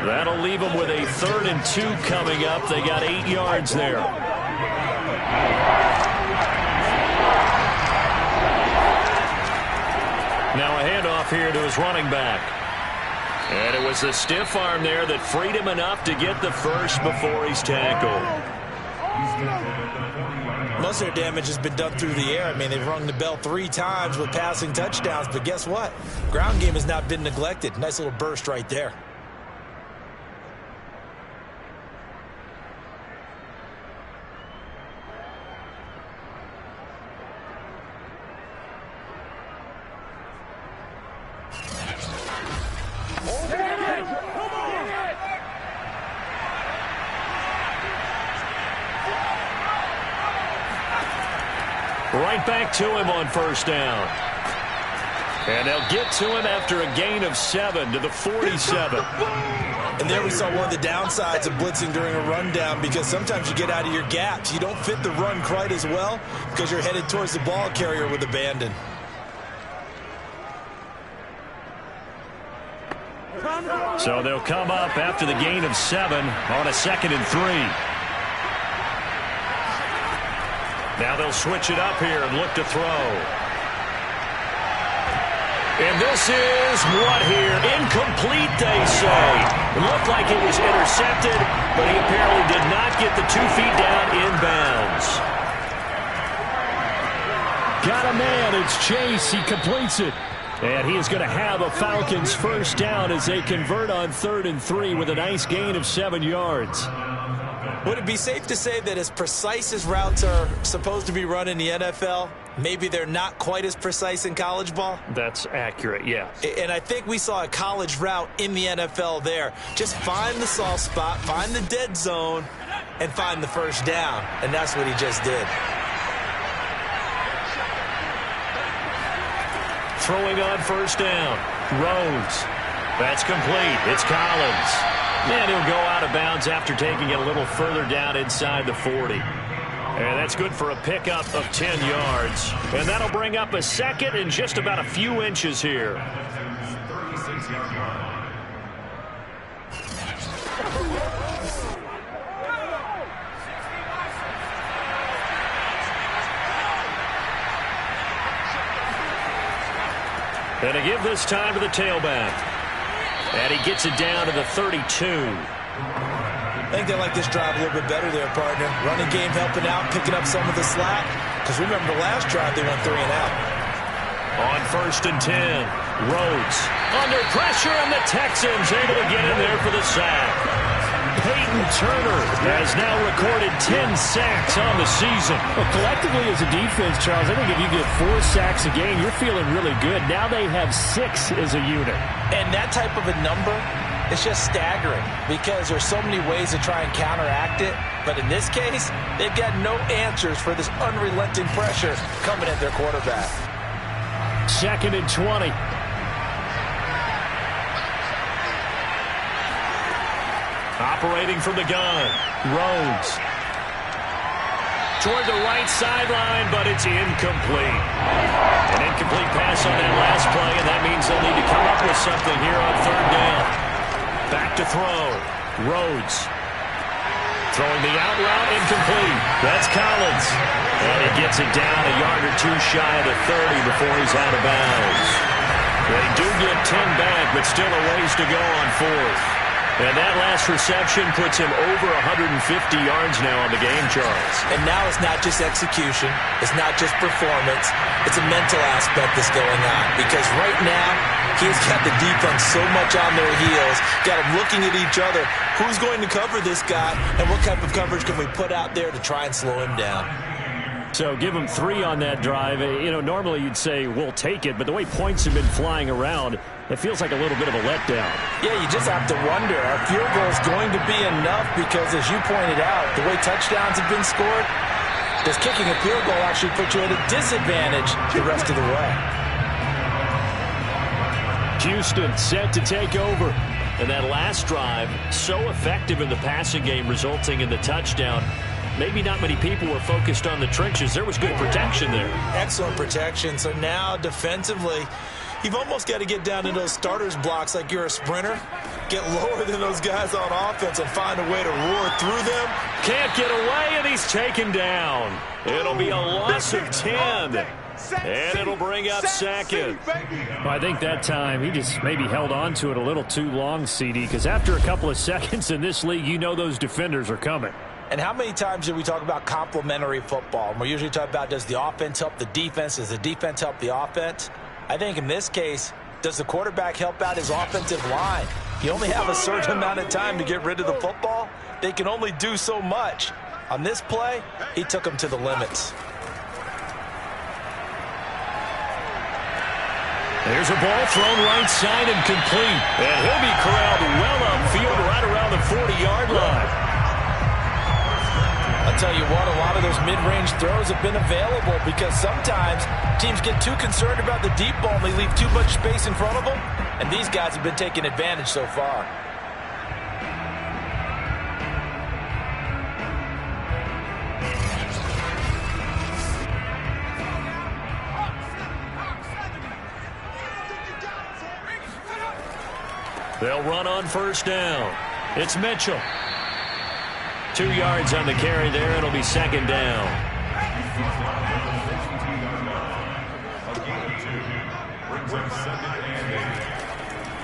That'll leave them with a 3rd and 2 coming up. They got 8 yards there. Now a handoff here to his running back. And it was the stiff arm there that freed him enough to get the first before he's tackled. Most of their damage has been done through the air. I mean, they've rung the bell 3 times with passing touchdowns, but guess what? Ground game has not been neglected. Nice little burst right there. Right back to him on 1st down. And they'll get to him after a gain of 7 to the 47. And there we saw one of the downsides of blitzing during a rundown, because sometimes you get out of your gaps. You don't fit the run quite as well because you're headed towards the ball carrier with abandon. So they'll come up after the gain of 7 on a 2nd and 3. Now they'll switch it up here and look to throw. And this is what here? Incomplete, they say. It looked like it was intercepted, but he apparently did not get the 2 feet down inbounds. Got a man. It's Chase. He completes it. And he is going to have a Falcons first down as they convert on 3rd and 3 with a nice gain of 7 yards. Would it be safe to say that as precise as routes are supposed to be run in the NFL, maybe they're not quite as precise in college ball? That's accurate, yeah. And I think we saw a college route in the NFL there. Just find the soft spot, find the dead zone, and find the first down. And that's what he just did. Throwing on first down. Rhodes. That's complete. It's Collins. And he'll go out of bounds after taking it a little further down inside the 40. And that's good for a pickup of 10 yards. And that'll bring up a second and just about a few inches here. And to give this time to the tailback. And he gets it down to the 32. I think they like this drive a little bit better there, partner. Running game helping out, picking up some of the slack. Because remember the last drive, they went 3 and out. On 1st and 10, Rhodes under pressure, and the Texans able to get in there for the sack. Peyton Turner has now recorded 10 sacks on the season. Well, collectively as a defense, Charles, I think if you get 4 sacks a game, you're feeling really good. Now they have 6 as a unit. And that type of a number is just staggering because there's so many ways to try and counteract it. But in this case, they've got no answers for this unrelenting pressure coming at their quarterback. 2nd and 20. Operating from the gun, Rhodes. Toward the right sideline, but it's incomplete. An incomplete pass on that last play, and that means they'll need to come up with something here on 3rd down. Back to throw. Rhodes. Throwing the out route, incomplete. That's Collins. And he gets it down a yard or 2 shy of the 30 before he's out of bounds. They do get 10 back, but still a ways to go on 4th. And that last reception puts him over 150 yards now on the game, Charles. And now it's not just execution. It's not just performance. It's a mental aspect that's going on. Because right now, he's got the defense so much on their heels, got them looking at each other. Who's going to cover this guy, and what type of coverage can we put out there to try and slow him down? So give him 3 on that drive. You know, normally you'd say we'll take it, but the way points have been flying around, it feels like a little bit of a letdown. Yeah, you just have to wonder, are field goals going to be enough? Because as you pointed out, the way touchdowns have been scored, does kicking a field goal actually put you at a disadvantage the rest of the way? Houston set to take over. And that last drive, so effective in the passing game, resulting in the touchdown. Maybe not many people were focused on the trenches. There was good protection there. Excellent protection. So now defensively, you've almost got to get down to those starters blocks like you're a sprinter. Get lower than those guys on offense and find a way to roar through them. Can't get away, and he's taken down. It'll be a loss of 10. And it'll bring up 2nd. Well, I think that time he just maybe held on to it a little too long, CD, because after a couple of seconds in this league, you know those defenders are coming. And how many times do we talk about complementary football? And we usually talk about, does the offense help the defense? Does the defense help the offense? I think in this case, does the quarterback help out his offensive line? You only have a certain amount of time to get rid of the football. They can only do so much. On this play, he took them to the limits. There's a ball thrown right side and complete. And he'll be corralled well upfield right around the 40-yard line. I'll tell you what, a lot of those mid-range throws have been available because sometimes teams get too concerned about the deep ball and they leave too much space in front of them. And these guys have been taking advantage so far. They'll run on first down. It's Mitchell. 2 yards on the carry there. It'll be 2nd down.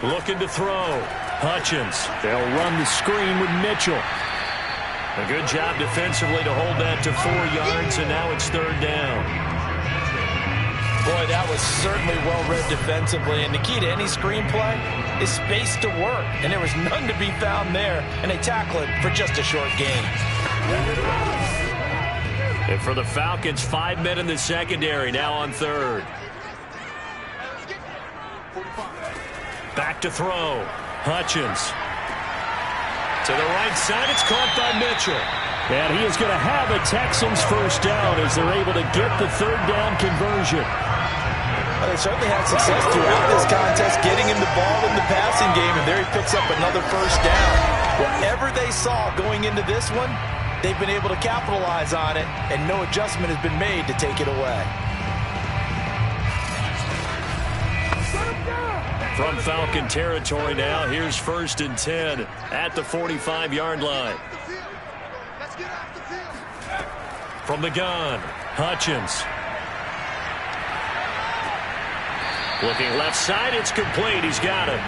Looking to throw. Hutchins. They'll run the screen with Mitchell. A good job defensively to hold that to 4 yards, and now it's third down. Boy, that was certainly well-read defensively, and the key to any screenplay is space to work, and there was none to be found there, and they tackle it for just a short gain. And for the Falcons, 5 men in the secondary, now on third. Back to throw. Hutchins. To the right side, it's caught by Mitchell. And he is going to have a Texans first down as they're able to get the third down conversion. Well, they certainly had success throughout this contest, getting him the ball in the passing game, and there he picks up another first down. Whatever they saw going into this one, they've been able to capitalize on it, and no adjustment has been made to take it away. From Falcon territory now, here's 1st and 10 at the 45-yard line. From the gun, Hutchins. Looking left side, it's complete. He's got it.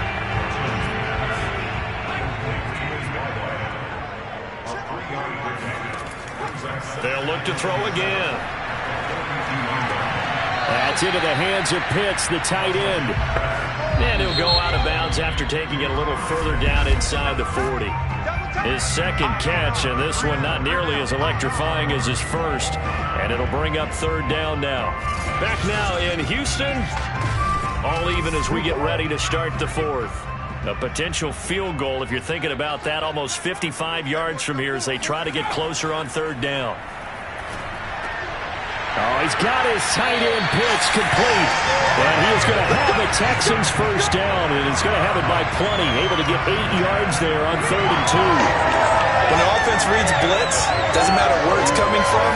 They'll look to throw again. That's into the hands of Pitts, the tight end. And he'll go out of bounds after taking it a little further down inside the 40. His second catch, and this one not nearly as electrifying as his first. And it'll bring up third down now. Back now in Houston. All even as we get ready to start the fourth. A potential field goal, if you're thinking about that, almost 55 yards from here as they try to get closer on third down. Oh, he's got his tight end Pitts complete. And he is going to have a Texans first down, and he's going to have it by plenty. Able to get 8 yards there on 3rd and 2. When the offense reads blitz, doesn't matter where it's coming from,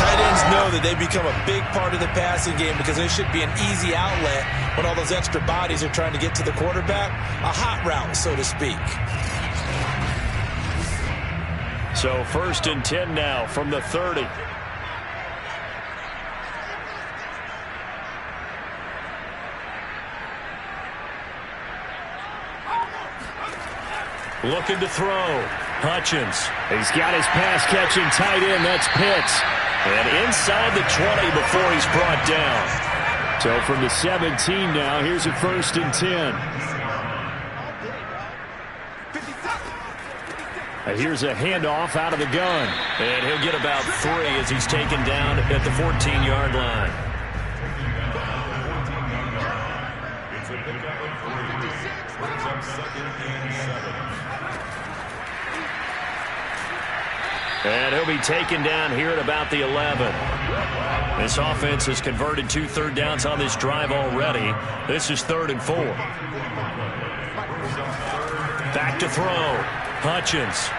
tight ends know that they become a big part of the passing game because there should be an easy outlet when all those extra bodies are trying to get to the quarterback. A hot route, so to speak. So 1st and 10 now from the 30. Looking to throw. Hutchins. He's got his pass-catching tight end. That's Pitts. And inside the 20 before he's brought down. So from the 17 now, here's a 1st and 10. And here's a handoff out of the gun. And he'll get about 3 as he's taken down at the 14-yard line. And he'll be taken down here at about the 11. This offense has converted 2 third downs on this drive already. This is 3rd and 4. Back to throw. Hutchins.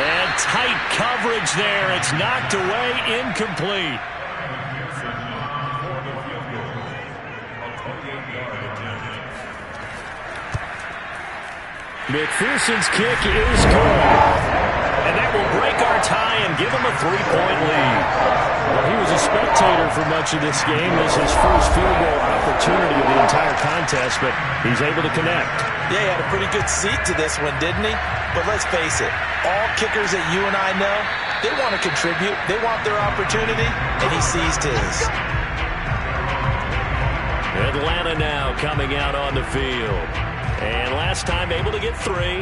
And tight coverage there. It's knocked away, incomplete. McPherson's kick is good. And that will break our tie and give him a 3-point lead. Well, he was a spectator for much of this game. This is his first field goal opportunity of the entire contest, but he's able to connect. Yeah, he had a pretty good seat to this one, didn't he? But let's face it, all kickers that you and I know, they want to contribute. They want their opportunity, and he seized his. Atlanta now coming out on the field. And last time able to get 3.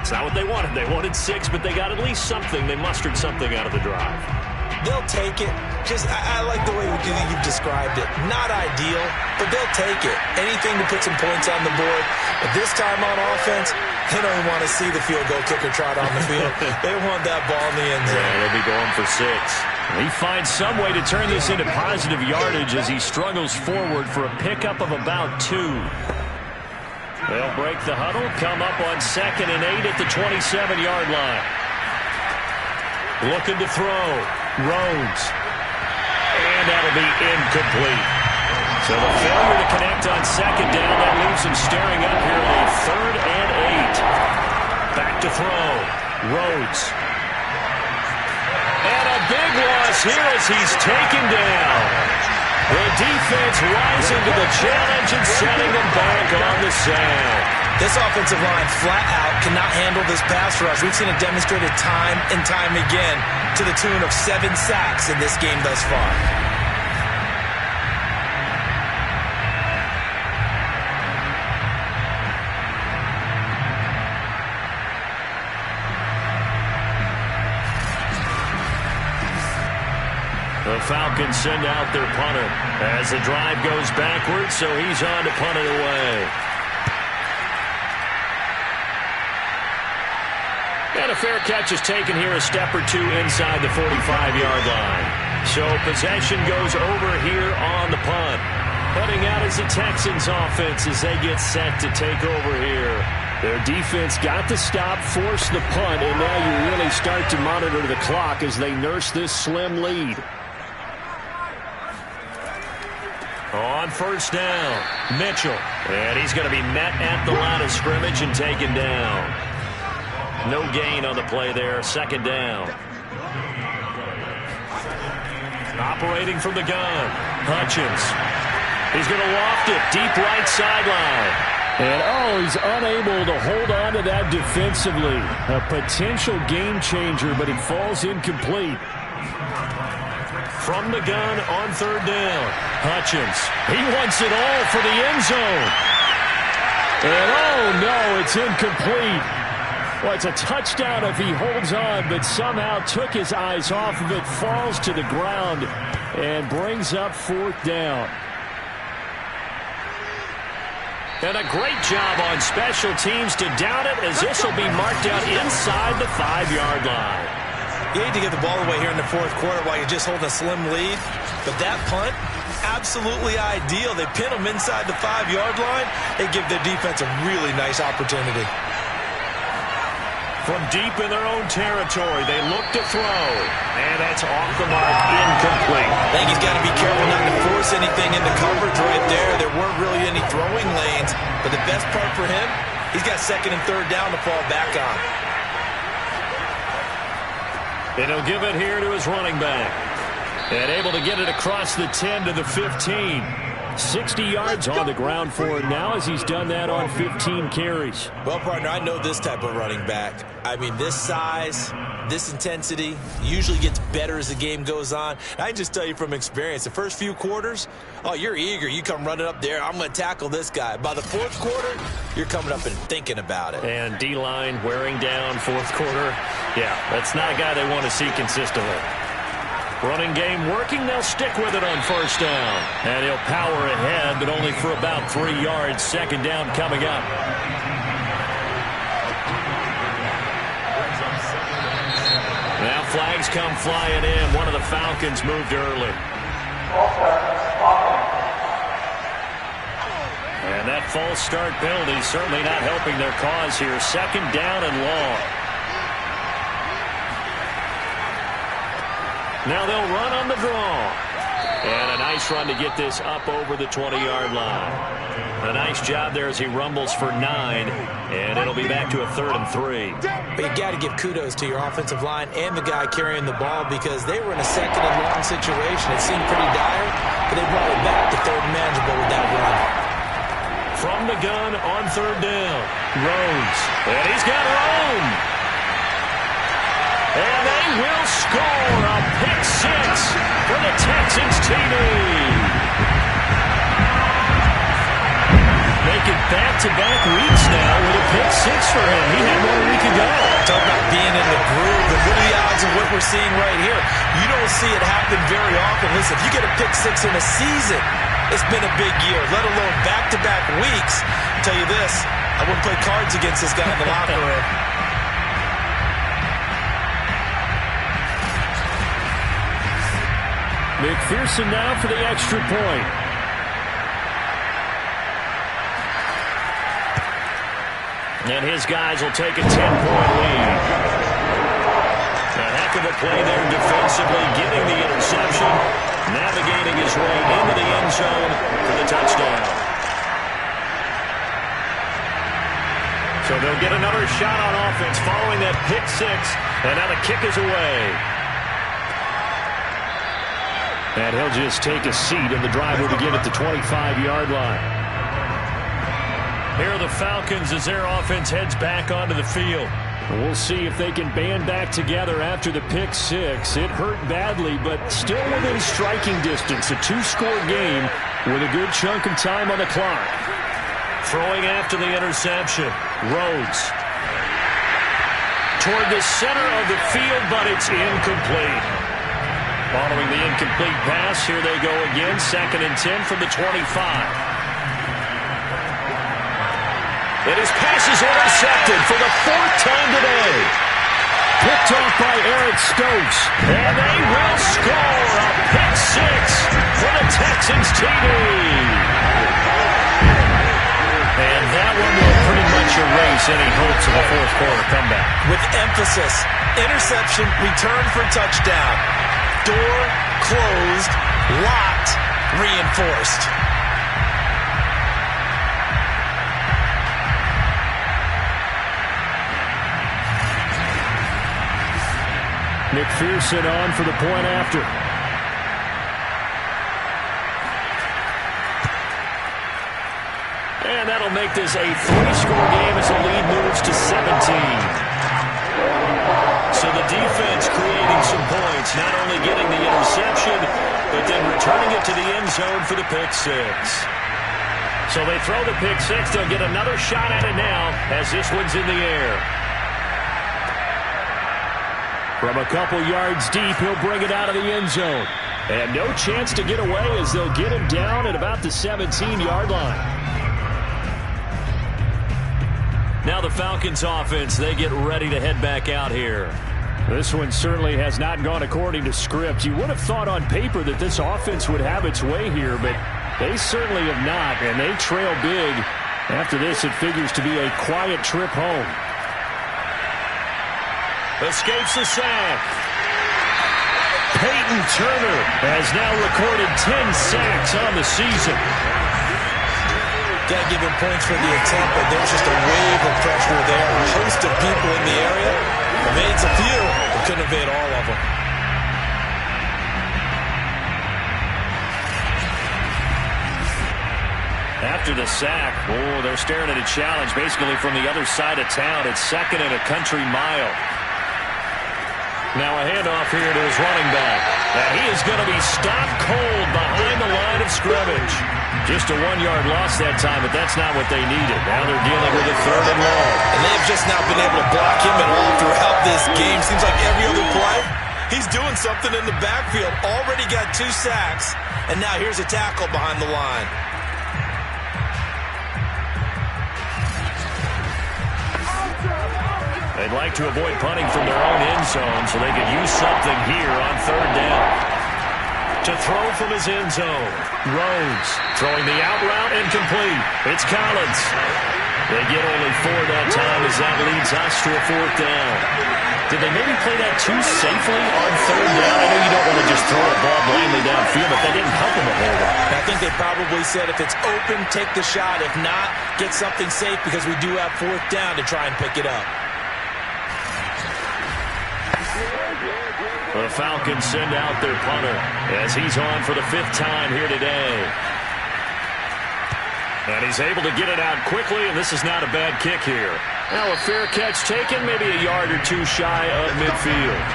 It's not what they wanted. They wanted 6, but they got at least something. They mustered something out of the drive. They'll take it. I like the way you've described it. Not ideal, but they'll take it. Anything to put some points on the board. But this time on offense, they don't even want to see the field goal kicker trot on the field. They want that ball in the end zone. Yeah, they'll be going for 6. He finds some way to turn this into positive yardage as he struggles forward for a pickup of about 2. They'll break the huddle, come up on 2nd and 8 at the 27-yard line. Looking to throw. Rhodes. And that'll be incomplete. So the failure to connect on 2nd down, that leaves him staring up here at 3rd and 8. Back to throw. Rhodes. And a big loss here as he's taken down. The defense rising to the challenge and setting them back on the sand. This offensive line flat out cannot handle this pass rush. We've seen it demonstrated time and time again to the tune of 7 sacks in this game thus far. The Falcons send out their punter as the drive goes backwards, so he's on to punt it away. And a fair catch is taken here, a step or two inside the 45-yard line. So possession goes over here on the punt. Heading out is the Texans offense as they get set to take over here. Their defense got the stop, forced the punt, and now you really start to monitor the clock as they nurse this slim lead. On first down, Mitchell. And he's going to be met at the line of scrimmage and taken down. No gain on the play there, second down. Operating from the gun, Hutchins. He's going to loft it, deep right sideline. And, he's unable to hold on to that defensively. A potential game changer, but it falls incomplete. From the gun on third down, Hutchins. He wants it all for the end zone. And, no, it's incomplete. Well, it's a touchdown if he holds on, but somehow took his eyes off of it, falls to the ground, and brings up fourth down. And a great job on special teams to down it, as this will be marked out inside the 5-yard line. You hate to get the ball away here in the fourth quarter while you're just holding a slim lead, but that punt, absolutely ideal. They pin them inside the 5-yard line. They give their defense a really nice opportunity. From deep in their own territory, they look to throw. And that's off the mark, incomplete. I think he's got to be careful not to force anything into coverage right there. There weren't really any throwing lanes. But the best part for him, he's got second and third down to fall back on. And he'll give it here to his running back. And able to get it across the 10 to the 15. 60 yards on the ground for him now as he's done that on 15 carries. Well, partner, I know this type of running back. I mean, this size, this intensity usually gets better as the game goes on. I can just tell you from experience, the first few quarters, you're eager. You come running up there, I'm going to tackle this guy. By the fourth quarter, you're coming up and thinking about it. And D-line wearing down fourth quarter. Yeah, that's not a guy they want to see consistently. Running game working, they'll stick with it on first down. And he'll power ahead, but only for about 3 yards. Second down coming up. Now flags come flying in. One of the Falcons moved early. And that false start penalty certainly not helping their cause here. Second down and long. Now they'll run on the draw. And a nice run to get this up over the 20-yard line. A nice job there as he rumbles for 9. And it'll be back to a 3rd and 3. But you got to give kudos to your offensive line and the guy carrying the ball because they were in a second and long situation. It seemed pretty dire, but they brought it back to third and manageable with that run. From the gun on third down, Rhodes. And he's got Rome. And they will score a pick 6 for the Texans TD. Making back-to-back weeks now with a pick 6 for him. He had 1 week ago. Talk about being in the groove. And what are the odds of what we're seeing right here? You don't see it happen very often. Listen, if you get a pick 6 in a season, it's been a big year, let alone back-to-back weeks. I'll tell you this, I wouldn't play cards against this guy in the locker room. McPherson now for the extra point. And his guys will take a 10-point lead. A heck of a play there defensively, getting the interception, navigating his way into the end zone for the touchdown. So they'll get another shot on offense following that pick 6, and now the kick is away. And he'll just take a seat, and the drive will begin at the 25-yard line. Here are the Falcons as their offense heads back onto the field. We'll see if they can band back together after the pick six. It hurt badly, but still within striking distance. A two-score game with a good chunk of time on the clock. Throwing after the interception. Rhodes. Toward the center of the field, but it's incomplete. Following the incomplete pass, here they go again. 2nd and 10 from the 25. And his pass is intercepted for the 4th time today. Picked off by Eric Stokes. And they will score a pick six for the Texans TD. And that one will pretty much erase any hopes of a fourth quarter comeback. With emphasis, interception, return for touchdown. Door closed, locked, reinforced. McPherson on for the point after. And that'll make this a 3-score game as the lead moves to 17. So the defense creating some points, not only getting the interception, but then returning it to the end zone for the pick six. So they throw the pick six. They'll get another shot at it now as this one's in the air. From a couple yards deep, he'll bring it out of the end zone. And no chance to get away as they'll get him down at about the 17-yard line. Now the Falcons offense, they get ready to head back out here. This one certainly has not gone according to script. You would have thought on paper that this offense would have its way here, but they certainly have not, and they trail big. After this, it figures to be a quiet trip home. Escapes the sack. Peyton Turner has now recorded 10 sacks on the season. Got to give him points for the attempt, but there's just a wave of pressure there. A host of people in the area. Evades a few, but couldn't evade all of them. After the sack, they're staring at a challenge basically from the other side of town. It's 2nd and a country mile. Now a handoff here to his running back. And he is going to be stopped cold behind the line of scrimmage. Just a 1-yard loss that time, but that's not what they needed. Now they're dealing with a 3rd and long. And they've just not been able to block him at all throughout this game. Seems like every other play, he's doing something in the backfield. Already got 2 sacks, and now here's a tackle behind the line. They'd like to avoid punting from their own end zone so they could use something here on 3rd down. To throw from his end zone. Rhodes throwing the out route incomplete. It's Collins. They get only 4 that time as that leads us to a 4th down. Did they maybe play that too safely on 3rd down? I know you don't want to just throw a ball blindly downfield, but they didn't help him a whole lot. I think they probably said if it's open, take the shot. If not, get something safe because we do have 4th down to try and pick it up. The Falcons send out their punter as he's on for the 5th time here today. And he's able to get it out quickly, and this is not a bad kick here. Now a fair catch taken, maybe a yard or 2 shy of midfield.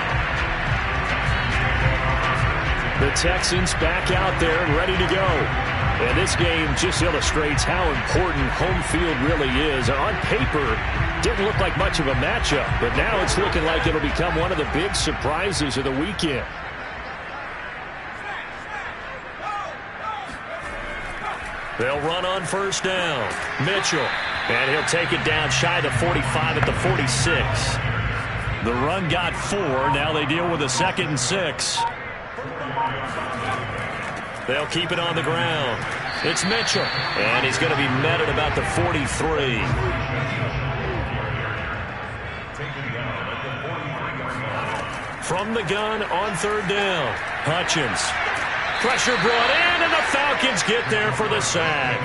The Texans back out there and ready to go. And this game just illustrates how important home field really is. On paper, didn't look like much of a matchup, but now it's looking like it'll become one of the big surprises of the weekend. They'll run on 1st down. Mitchell. And he'll take it down shy of 45 at the 46. The run got 4. Now they deal with a 2nd and 6. They'll keep it on the ground. It's Mitchell. And he's going to be met at about the 43. From the gun on 3rd down. Hutchins. Pressure brought in, and the Falcons get there for the sack.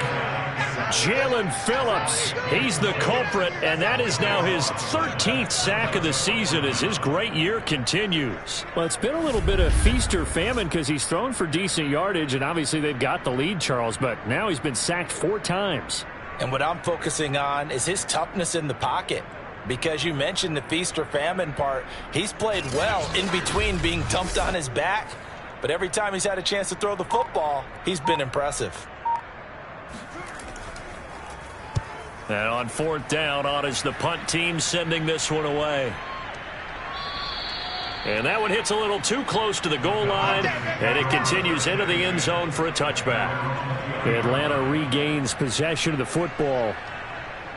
Jalen Phillips, he's the culprit, and that is now his 13th sack of the season as his great year continues. Well, it's been a little bit of feast or famine because he's thrown for decent yardage, and obviously they've got the lead, Charles, but now he's been sacked 4 times. And what I'm focusing on is his toughness in the pocket. Because you mentioned the feast or famine part, he's played well in between being dumped on his back. But every time he's had a chance to throw the football, he's been impressive. And on 4th down, on is the punt team sending this one away. And that one hits a little too close to the goal line, and it continues into the end zone for a touchback. Atlanta regains possession of the football.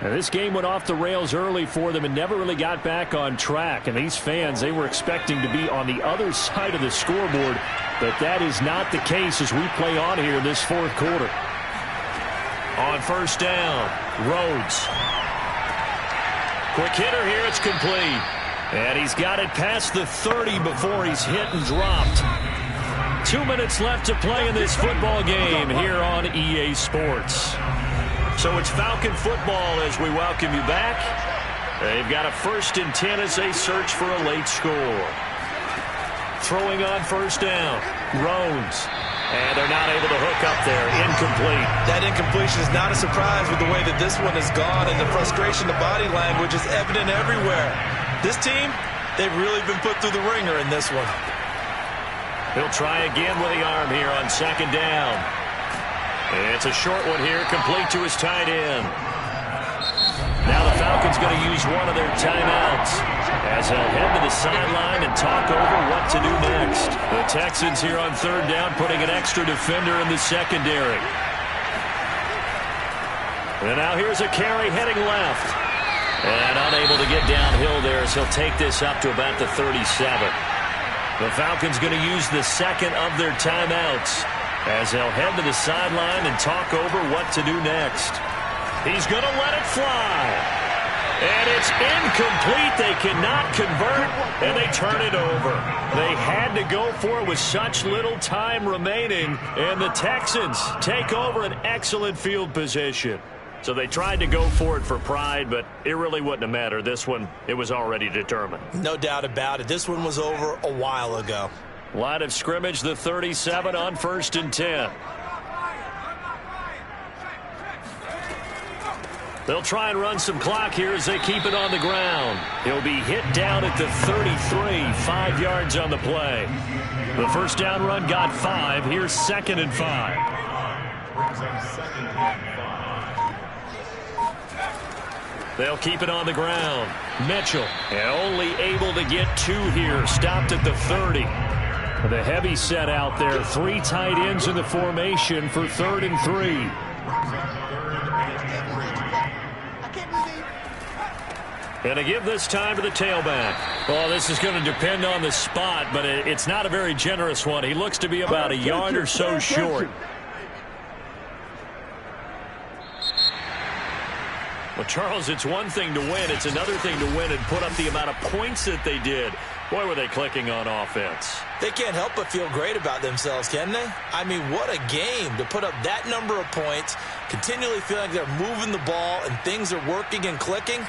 And this game went off the rails early for them and never really got back on track. And these fans, they were expecting to be on the other side of the scoreboard, but that is not the case as we play on here in this 4th quarter. On 1st down, Rhodes. Quick hitter here, it's complete. And he's got it past the 30 before he's hit and dropped. 2 minutes left to play in this football game here on EA Sports. So it's Falcon football as we welcome you back. They've got a 1st and 10 as they search for a late score. Throwing on 1st down, Rhodes. And they're not able to hook up there. Incomplete. That incompletion is not a surprise with the way that this one has gone, and the frustration, the body language is evident everywhere. This team, they've really been put through the ringer in this one. He'll try again with the arm here on 2nd down. It's a short one here, complete to his tight end. Now the Falcons going to use one of their timeouts as they'll head to the sideline and talk over what to do next. The Texans here on 3rd down putting an extra defender in the secondary. And now here's a carry heading left. And unable to get downhill there as he'll take this up to about the 37. The Falcons going to use the 2nd of their timeouts as they'll head to the sideline and talk over what to do next. He's going to let it fly. And it's incomplete. They cannot convert, and they turn it over. They had to go for it with such little time remaining, and the Texans take over an excellent field position. So they tried to go for it for pride, but it really wouldn't have mattered. This one, it was already determined. No doubt about it. This one was over a while ago. Line of scrimmage, the 37 on 1st and 10. They'll try and run some clock here as they keep it on the ground. He'll be hit down at the 33, 5 yards on the play. The 1st down run got 5. Here's 2nd and 5. They'll keep it on the ground. Mitchell only able to get 2 here. Stopped at the 30. The heavy set out there. 3 tight ends in the formation for 3rd and 3. And to give this time to the tailback. Well, this is going to depend on the spot, but it's not a very generous one. He looks to be about a yard or so short. Well, Charles, it's one thing to win. It's another thing to win and put up the amount of points that they did. Boy, were they clicking on offense. They can't help but feel great about themselves, can they? I mean, what a game to put up that number of points, continually feeling like they're moving the ball and things are working and clicking.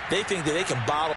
They think that they can bottle